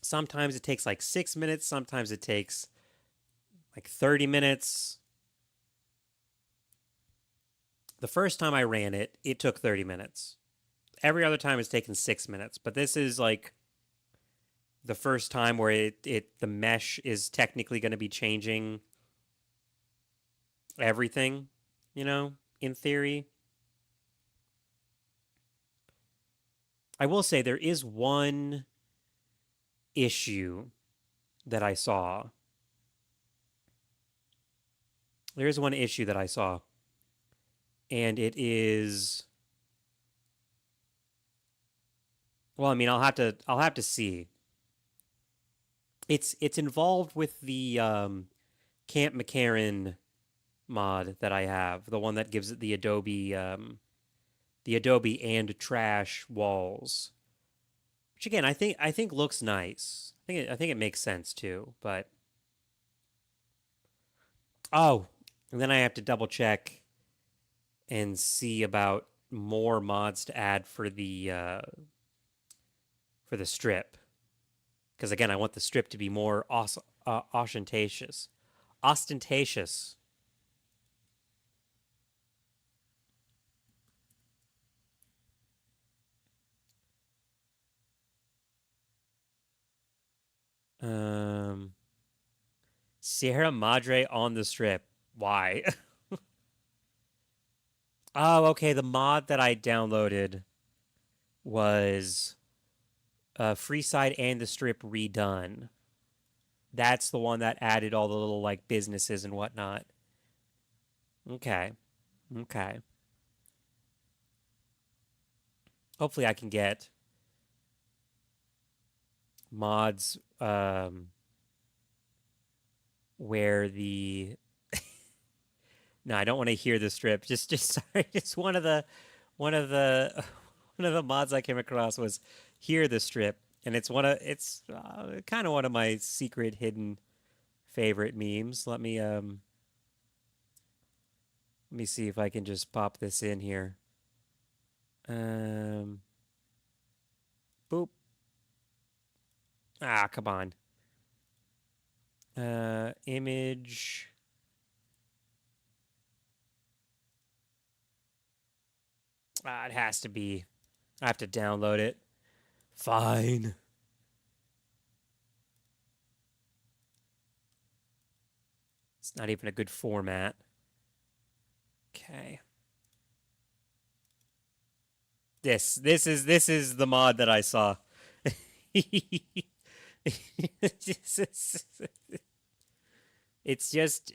Sometimes it takes like 6 minutes. Sometimes it takes like 30 minutes. The first time I ran it, it took 30 minutes. Every other time it's taken 6 minutes, but this is like the first time where the mesh is technically going to be changing everything, you know, in theory. I will say there is one issue that I saw. There is one issue that I saw. And it is, well, I mean, I'll have to see. It's involved with the Camp McCarran mod that I have, the one that gives it the Adobe and trash walls, which again I think looks nice. I think it makes sense too. But oh, and then I have to double check and see about more mods to add for the strip, because again I want the strip to be more ostentatious. Sierra Madre on the strip. Why? Oh, okay. The mod that I downloaded was Freeside and the strip redone. That's the one that added all the little like businesses and whatnot. Okay. Hopefully I can get mods where the no, I don't want to hear the strip. Just sorry. Just one of the mods I came across was hear the strip, and it's kind of one of my secret hidden favorite memes. Let me see if I can just pop this in here. Boop. Ah, come on. Image. It has to be. I have to download it. Fine. It's not even a good format. Okay. This is the mod that I saw. It's just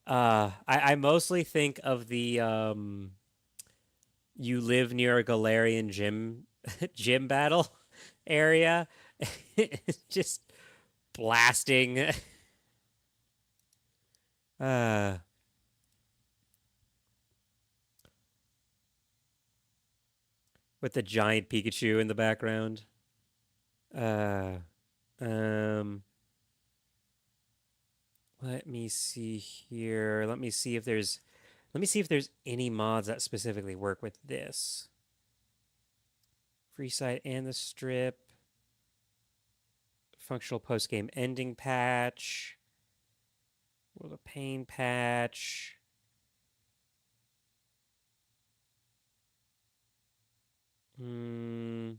I mostly think of the you live near a Galarian gym battle area. It's just blasting with the giant Pikachu in the background. Let me see here. Let me see if there's any mods that specifically work with this. Freeside and the strip. Functional post-game ending patch. World of Pain patch. No,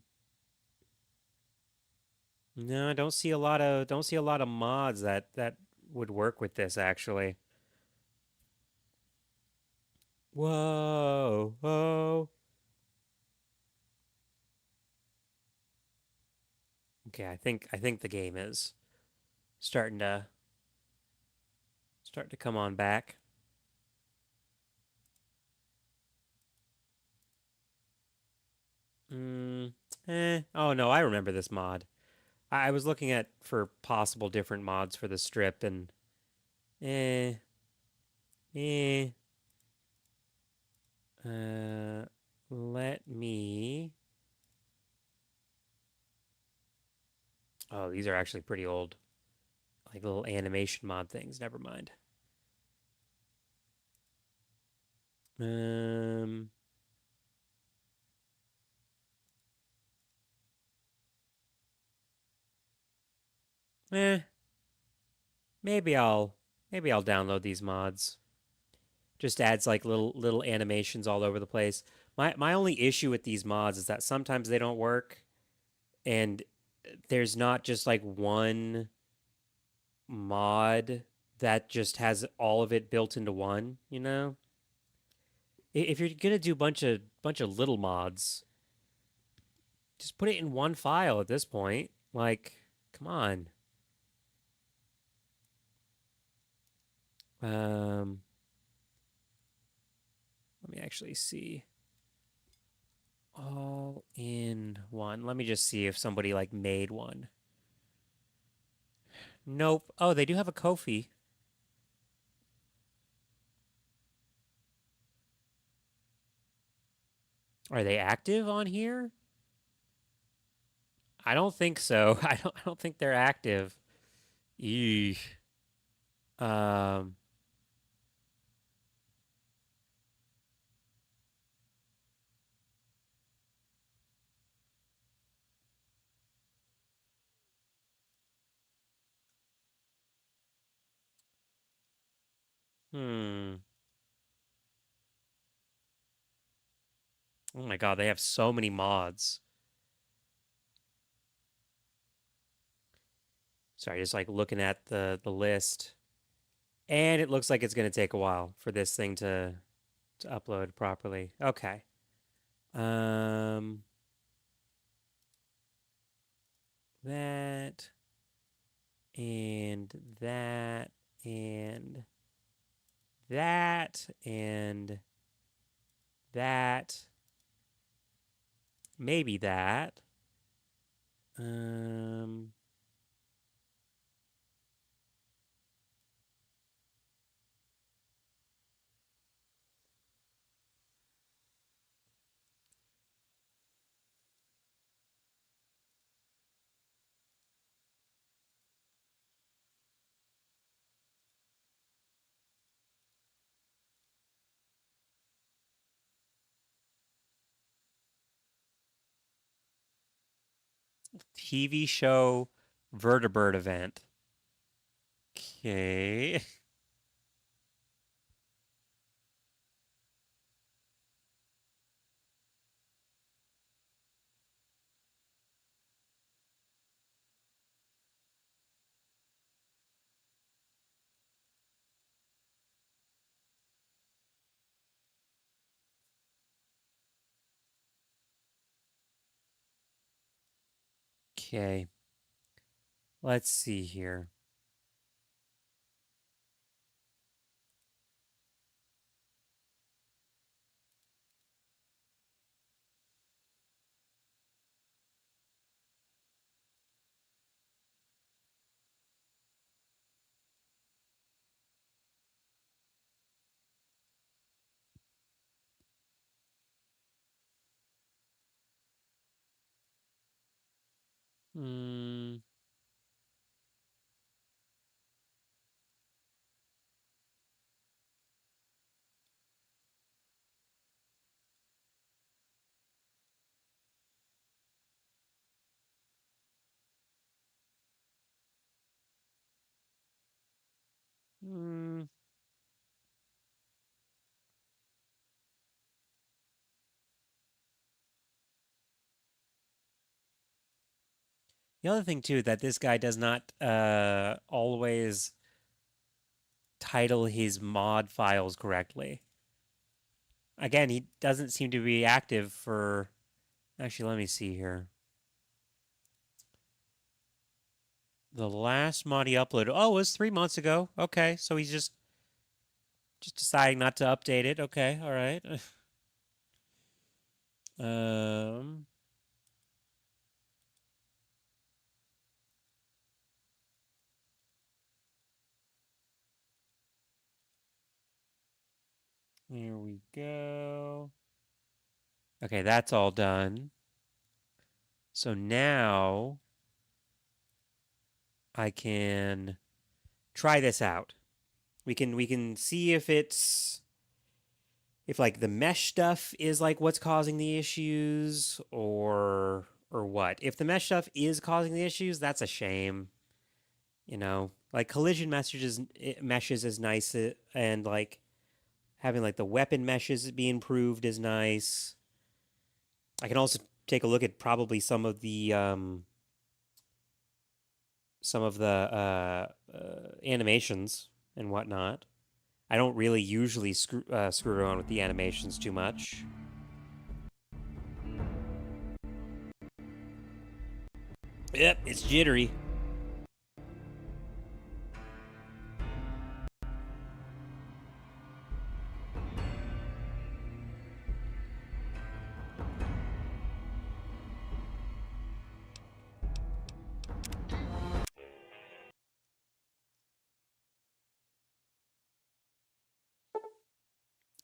I don't see a lot of mods that would work with this actually. Whoa. Okay, I think the game is starting to come on back. Oh no, I remember this mod. I was looking for possible different mods for the strip, and let me. Oh, these are actually pretty old, like little animation mod things. Never mind. Maybe I'll download these mods. Just adds like little animations all over the place. My only issue with these mods is that sometimes they don't work, and there's not just like one mod that just has all of it built into one, you know? If you're gonna do bunch of little mods, just put it in one file at this point. Like, come on. Let me actually see. All in one. Let me just see if somebody like made one. Nope. Oh, they do have a Ko-fi. Are they active on here? I don't think so. I don't think they're active. Eesh. Um hmm. Oh my god, they have so many mods. Sorry, just like looking at the list. And it looks like it's going to take a while for this thing to upload properly. Okay. Um that and that and that and that, maybe that. Um TV show Vertibird event. Okay. Okay. Let's see here. Hmm. Hmm. The other thing too that this guy does not always title his mod files correctly. Again, he doesn't seem to be active for. Actually, let me see here. The last mod he uploaded. Oh, it was 3 months ago. Okay, so he's just deciding not to update it. Okay, all right. um. Here we go. Okay, that's all done. So now I can try this out. We can see if like the mesh stuff is like what's causing the issues or what. If the mesh stuff is causing the issues, that's a shame. You know, like collision meshes is nice and like Having like the weapon meshes be improved is nice. I can also take a look at probably some of the animations and whatnot. I don't really usually screw around with the animations too much. Yep, it's jittery.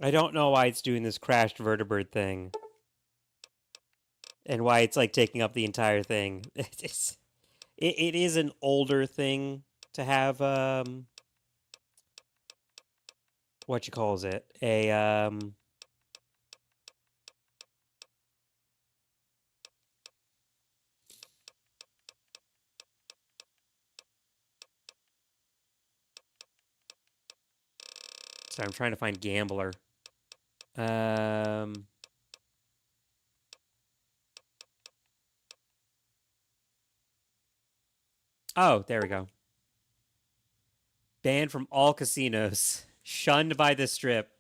I don't know why it's doing this crashed vertebrate thing. And why it's like taking up the entire thing. It is an older thing to have what you calls it? Sorry, I'm trying to find Gambler. Oh, there we go. Banned from all casinos. Shunned by the strip.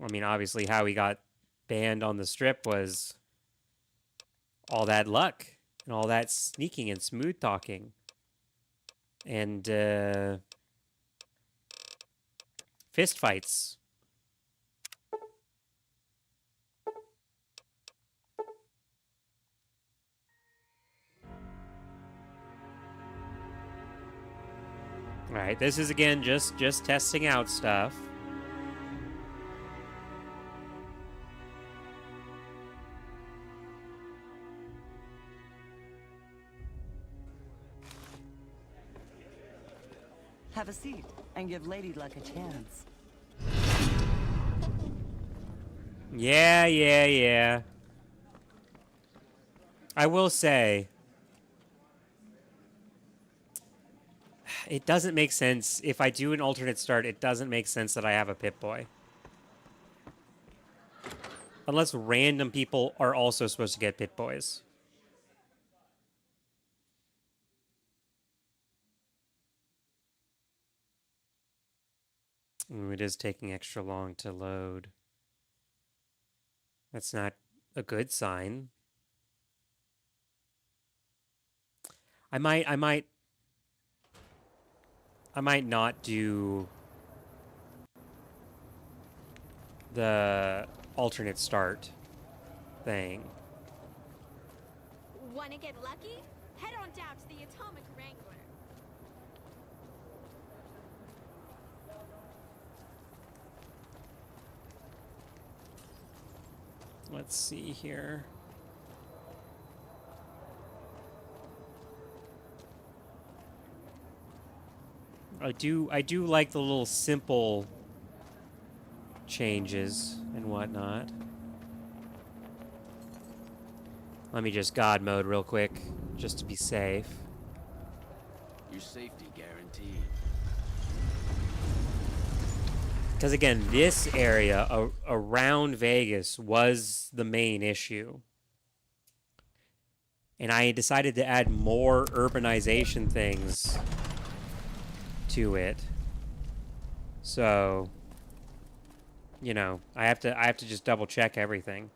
I mean, obviously how he got banned on the strip was all that luck and all that sneaking and smooth talking. And fist fights. All right, this is again just testing out stuff. Have a seat and give Lady Luck a chance. Yeah. I will say, it doesn't make sense. If I do an alternate start, it doesn't make sense that I have a Pip-Boy. Unless random people are also supposed to get Pip-Boys. Ooh, it is taking extra long to load. That's not a good sign. I might not do the alternate start thing. Wanna get lucky? Head on down to the Atomic Wrangler. Let's see here. I do like the little simple changes and whatnot. Let me just God mode real quick, just to be safe. Your safety guaranteed. Because again, this area around Vegas was the main issue. And I decided to add more urbanization things to it. So, you know, I have to just double check everything.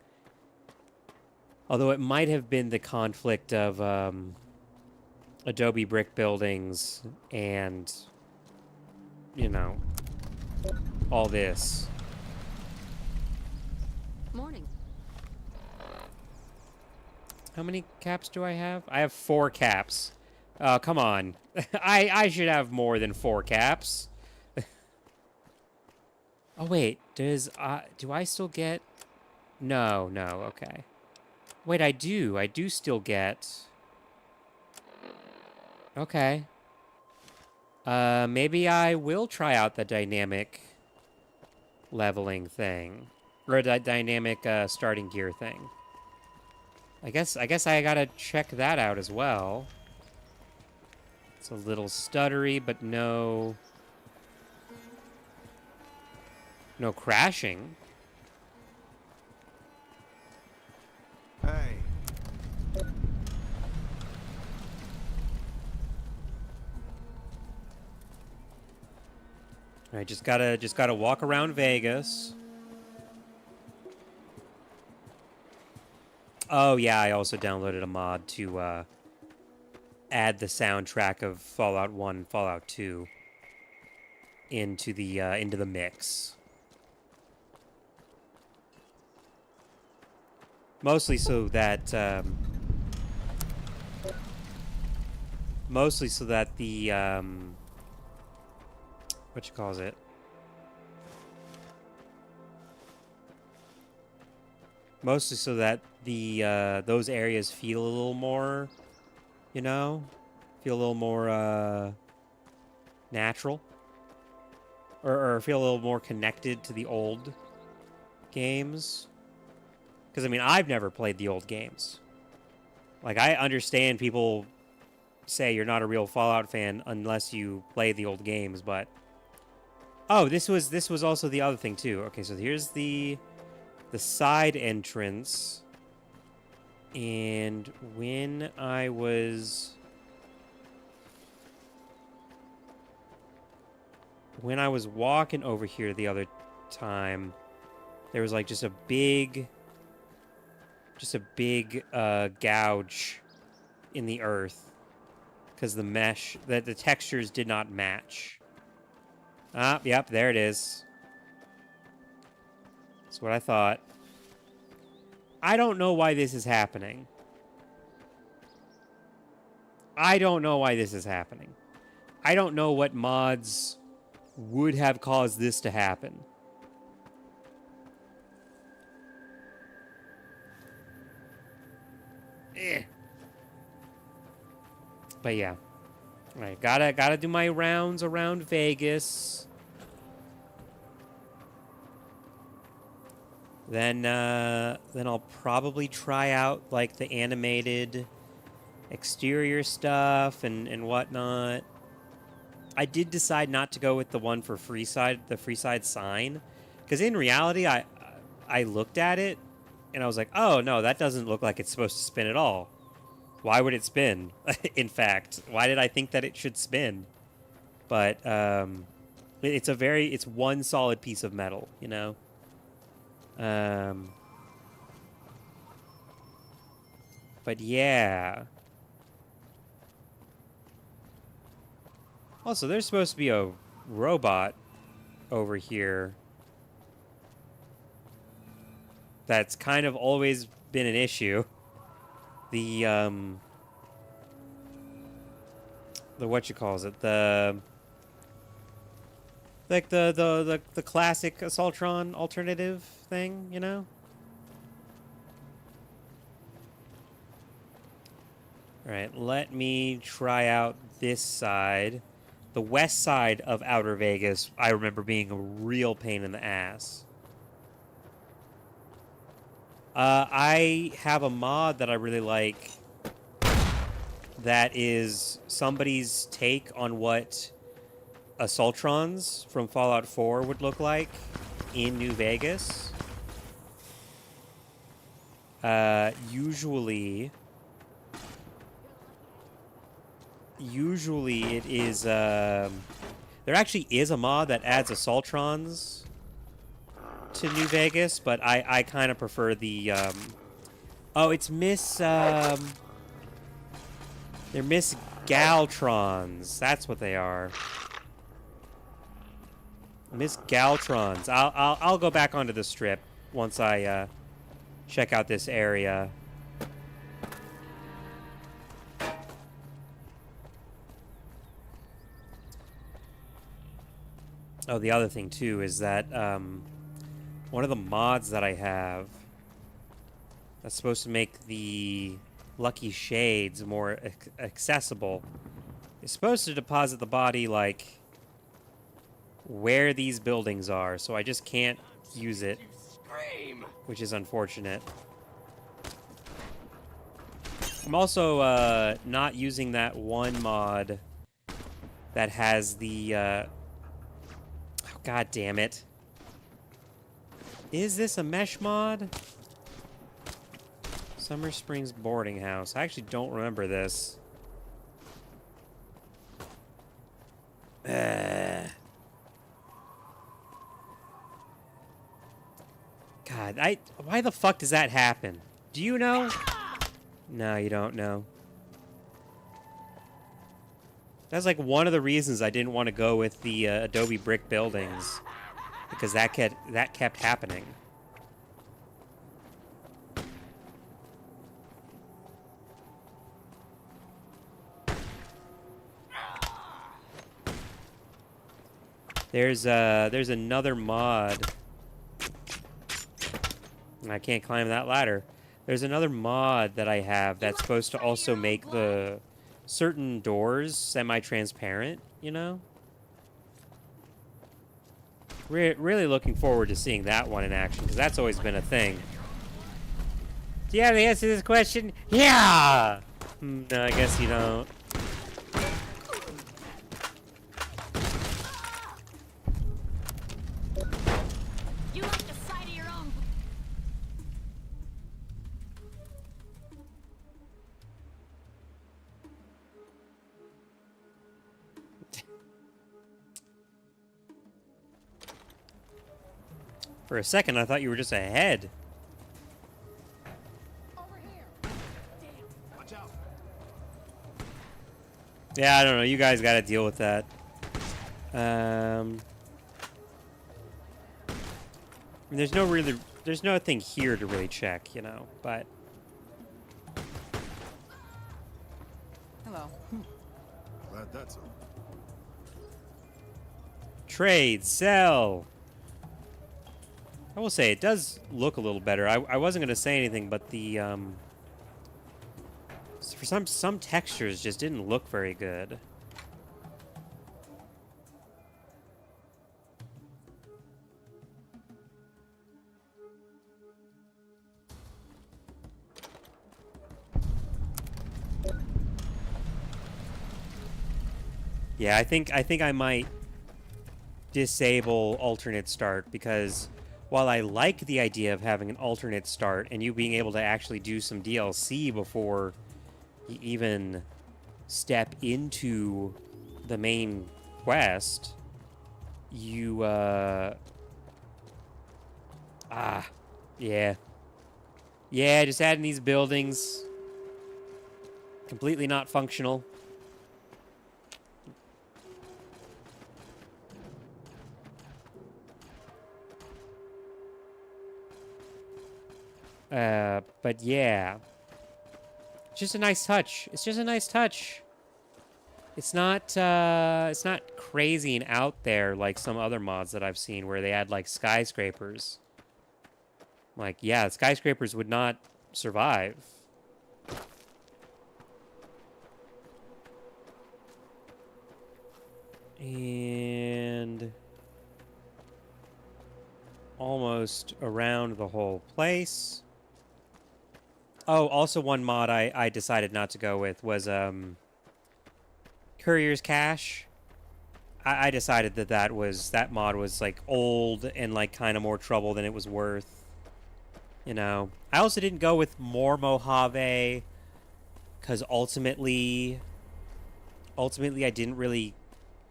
Although it might have been the conflict of Adobe brick buildings and, you know, all this. Morning. How many caps do I have? I have 4 caps. Come on. I should have more than 4 caps. Oh, wait. Do I still get... No, okay. Wait, I do. I do still get... Okay. Maybe I will try out the dynamic leveling thing. Or the dynamic starting gear thing. I guess I gotta check that out as well. It's a little stuttery, but no crashing. Hey. All right, just gotta walk around Vegas. Oh yeah, I also downloaded a mod to add the soundtrack of Fallout 1 and Fallout 2 into the mix. Mostly so that the what you calls it? Mostly so that the those areas feel a little more, you know, feel a little more natural, or feel a little more connected to the old games. Because I mean, I've never played the old games. Like, I understand people say you're not a real Fallout fan unless you play the old games, but oh, this was also the other thing too. Okay, so here's the side entrance, and when I was walking over here the other time, there was like just a big gouge in the earth because the mesh, that the textures did not match. Ah, yep, there it is. That's what I thought. I don't know why this is happening. I don't know why this is happening. I don't know what mods would have caused this to happen. But yeah. Alright, gotta do my rounds around Vegas. Then I'll probably try out like the animated exterior stuff and whatnot. I did decide not to go with the one for Freeside, the Freeside sign, because in reality, I looked at it and I was like, oh no, that doesn't look like it's supposed to spin at all. Why would it spin? In fact, why did I think that it should spin? But it's one solid piece of metal, you know. But yeah. Also, there's supposed to be a robot over here that's kind of always been an issue. The what you calls it, the classic Assaultron alternative thing, you know? Alright, let me try out this side. The west side of Outer Vegas, I remember being a real pain in the ass. I have a mod that I really like that is somebody's take on what Assaultrons from Fallout 4 would look like in New Vegas. Usually it is, there actually is a mod that adds Assaultrons to New Vegas, but I kind of prefer the, oh, it's they're Miss Galtrons. That's what they are. Miss Galtrons. I'll go back onto the strip once I, check out this area. Oh, the other thing, too, is that, one of the mods that I have that's supposed to make the Lucky Shades more accessible is supposed to deposit the body, like, where these buildings are, so I just can't use it, which is unfortunate. I'm also not using that one mod that has the, oh, god damn it. Is this a mesh mod? Summer Springs Boarding House. I actually don't remember this. God, why the fuck does that happen? Do you know? No, you don't know. That's like one of the reasons I didn't want to go with the Adobe brick buildings, because that kept happening. There's another mod. I can't climb that ladder. There's another mod that I have that's supposed to also make the certain doors semi-transparent, you know? Really looking forward to seeing that one in action, because that's always been a thing. Do you have the answer to this question? Yeah! No, I guess you don't. You like the sight of your own. For a second, I thought you were just ahead. Yeah, I don't know. You guys got to deal with that. There's nothing here to really check, you know, but. Hello. Glad that's over. Trade, sell. I will say it does look a little better. I wasn't going to say anything, but the for some textures just didn't look very good. Yeah, I think I might disable alternate start, because while I like the idea of having an alternate start and you being able to actually do some DLC before you even step into the main quest, you, yeah. Yeah, just adding these buildings. Completely not functional. But yeah. It's just a nice touch. It's just a nice touch. It's not crazy and out there like some other mods that I've seen where they add, like, skyscrapers. Like, yeah, skyscrapers would not survive. And almost around the whole place. Oh, also one mod I decided not to go with was Courier's Cache. I decided that mod was like old and like kind of more trouble than it was worth. You know. I also didn't go with more Mojave because ultimately I didn't really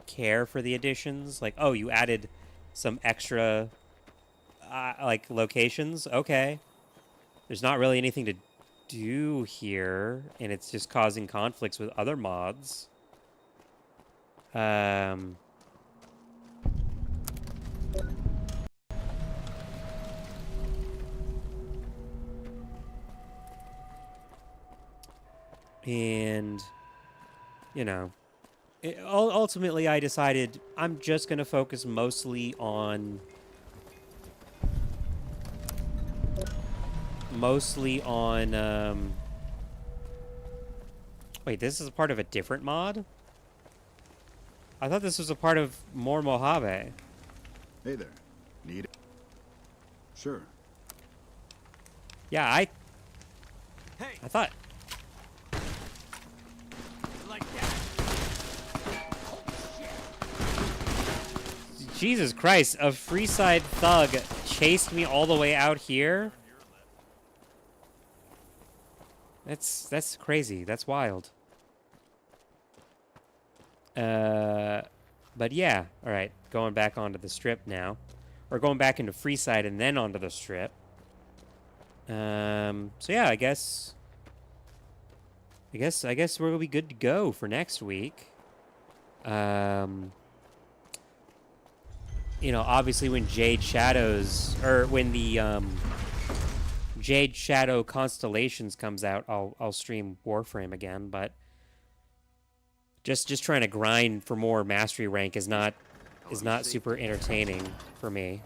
care for the additions. Like, oh, you added some extra like locations. Okay. There's not really anything to do here, and it's just causing conflicts with other mods. And, you know, ultimately I decided I'm just going to focus mostly on... Wait, this is a part of a different mod? I thought this was a part of more Mojave. Hey there. Need it? Sure. Yeah, I thought... Like that. Jesus Christ, a Freeside thug chased me all the way out here? That's crazy. That's wild. But yeah, alright. Going back onto the strip now. Or going back into Freeside and then onto the strip. So yeah, I guess we'll be good to go for next week. You know, obviously when Jade Shadows, or when the, Jade Shadow Constellations comes out, I'll stream Warframe again, but just trying to grind for more mastery rank is not super entertaining for me.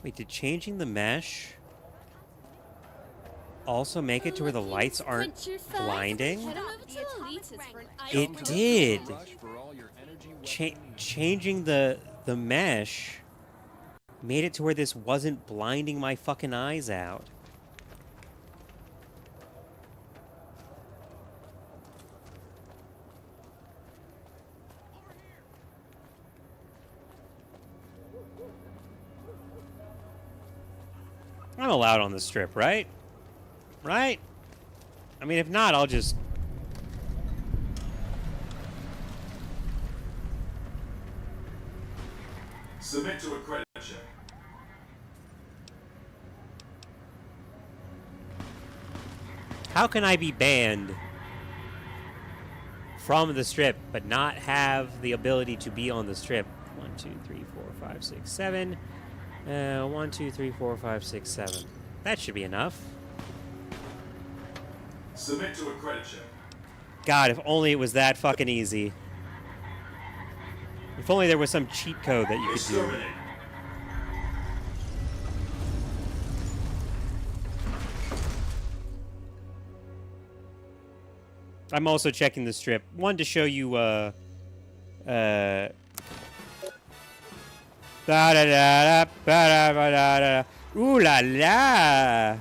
Wait, did changing the mesh also make it to where the lights aren't blinding? It did. Changing the mesh made it to where this wasn't blinding my fucking eyes out. I'm allowed on the strip, right? Right? I mean, if not, I'll just... Submit to a credit check. How can I be banned from the strip, but not have the ability to be on the strip? 1, 2, 3, 4, 5, 6, 7. 1, 2, 3, 4, 5, 6, 7. That should be enough. Submit to a credit check. God, if only it was that fucking easy. If only there was some cheat code that you could do. Exterminate. I'm also checking the strip. One, to show you, ooh la la!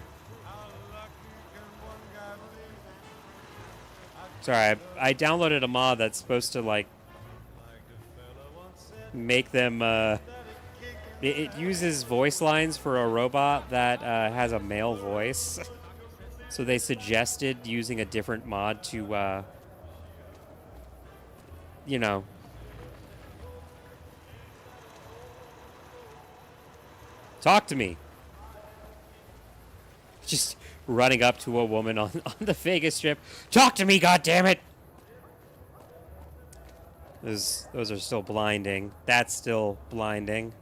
Sorry, I downloaded a mod that's supposed to, like, make them, it uses voice lines for a robot that, has a male voice. So they suggested using a different mod to, you know... Talk to me. Just running up to a woman on the Vegas Strip. Talk to me, goddammit! Those are still blinding. That's still blinding.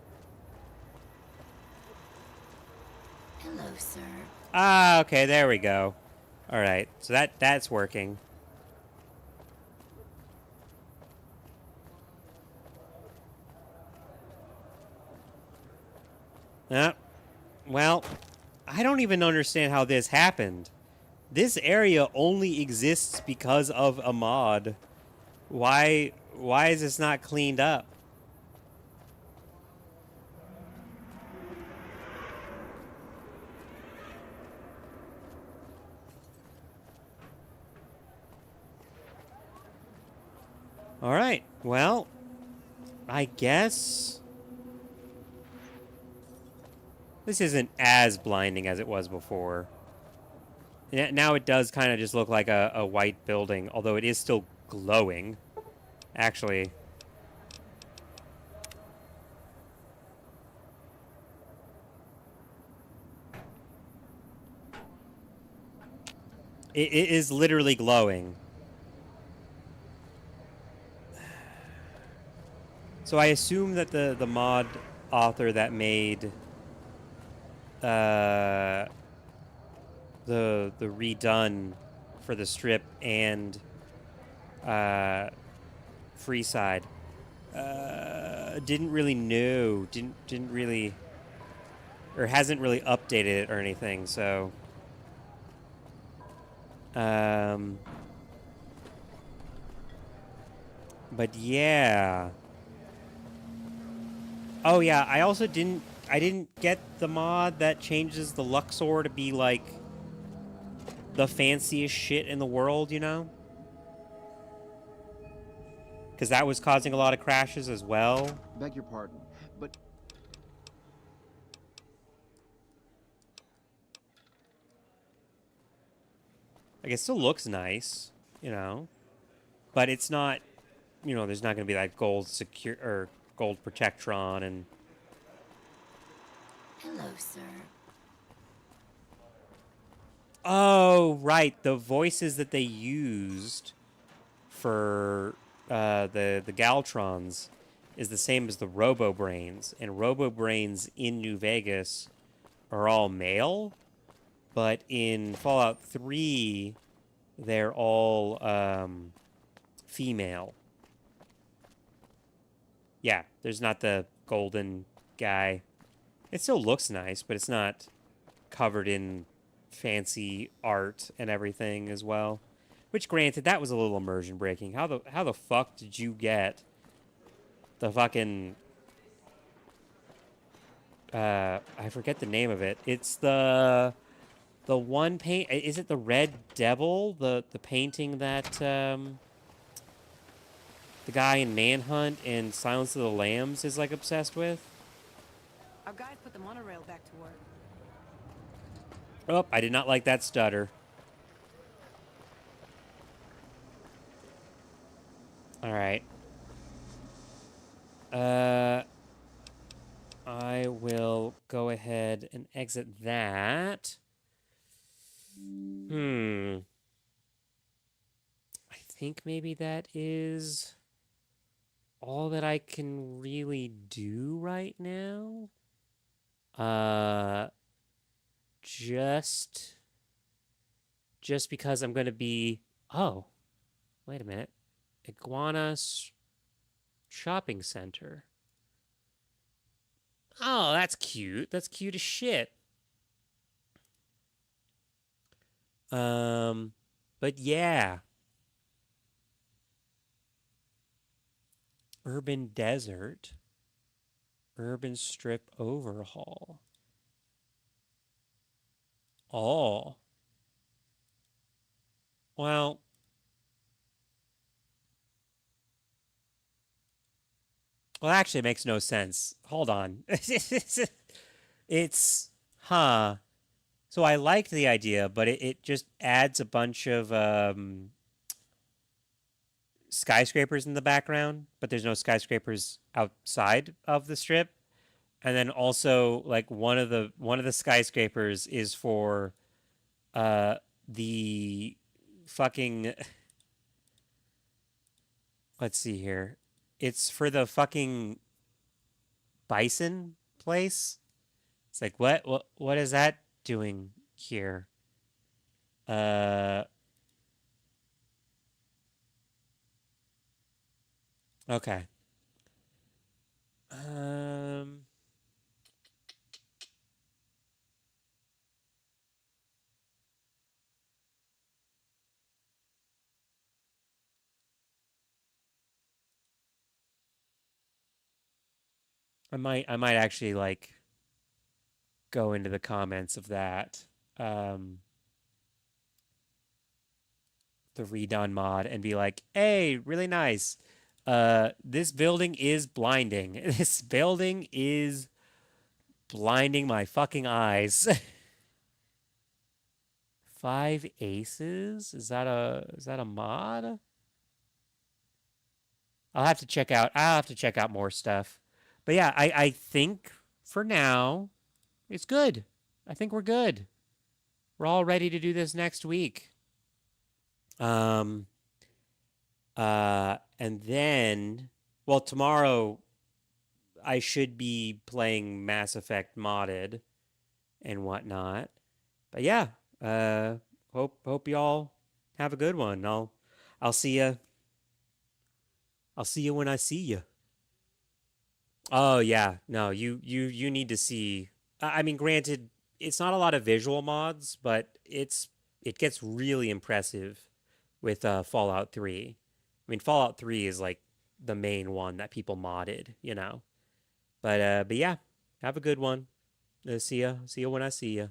Hello, sir. Ah, okay, there we go. Alright, so that's working. Well, I don't even understand how this happened. This area only exists because of a mod. Why is this not cleaned up? Alright, well, I guess... This isn't as blinding as it was before. Now it does kind of just look like a white building, although it is still glowing. Actually. It is literally glowing. So I assume that the mod author that made... the redone for the strip and Freeside didn't really know, didn't really, or hasn't really updated it or anything, so But yeah. Oh yeah, I didn't get the mod that changes the Luxor to be like the fanciest shit in the world, you know? Because that was causing a lot of crashes as well. Beg your pardon, but Like, it still looks nice, you know? But it's not, you know, there's not going to be that gold secure or gold protectron and Hello, sir. oh, right, the voices that they used for the Galtrons is the same as the Robo Brains, and Robo Brains in New Vegas are all male, but in Fallout 3 they're all female. Yeah, there's not the golden guy. It still looks nice, but it's not covered in fancy art and everything as well. Which, granted, that was a little immersion breaking. How the fuck did you get the fucking I forget the name of it. It's the one paint. Is it the Red Devil? The painting that the guy in Manhunt and Silence of the Lambs is like obsessed with. Our guys put the monorail back to work. Oh, I did not like that stutter. All right. I will go ahead and exit that. I think maybe that is all that I can really do right now. Just because I'm going to be... Oh, wait a minute. Iguana's Shopping Center. Oh, that's cute. That's cute as shit. But yeah. Urban Desert. Urban Strip Overhaul. Oh. Well. Well, actually, it makes no sense. Hold on. It's, huh. So I liked the idea, but it just adds a bunch of skyscrapers in the background, but there's no skyscrapers outside of the strip. And then also, like, one of the skyscrapers is for the fucking... Let's see here. It's for the fucking bison place. It's like, what is that doing here? Okay. I might actually like go into the comments of that. The redone mod and be like, hey, really nice. This building is blinding. This building is blinding my fucking eyes. 5 aces? Is that a mod? I'll have to check out more stuff. But yeah, I think for now it's good. I think we're good. We're all ready to do this next week. And then, well, tomorrow I should be playing Mass Effect modded and whatnot. But yeah, hope y'all have a good one. I'll see you. I'll see you when I see you. Oh yeah, no, you need to see. I mean, granted, it's not a lot of visual mods, but it gets really impressive with Fallout 3. I mean, Fallout 3 is like the main one that people modded, you know. But yeah, have a good one. See ya when I see ya.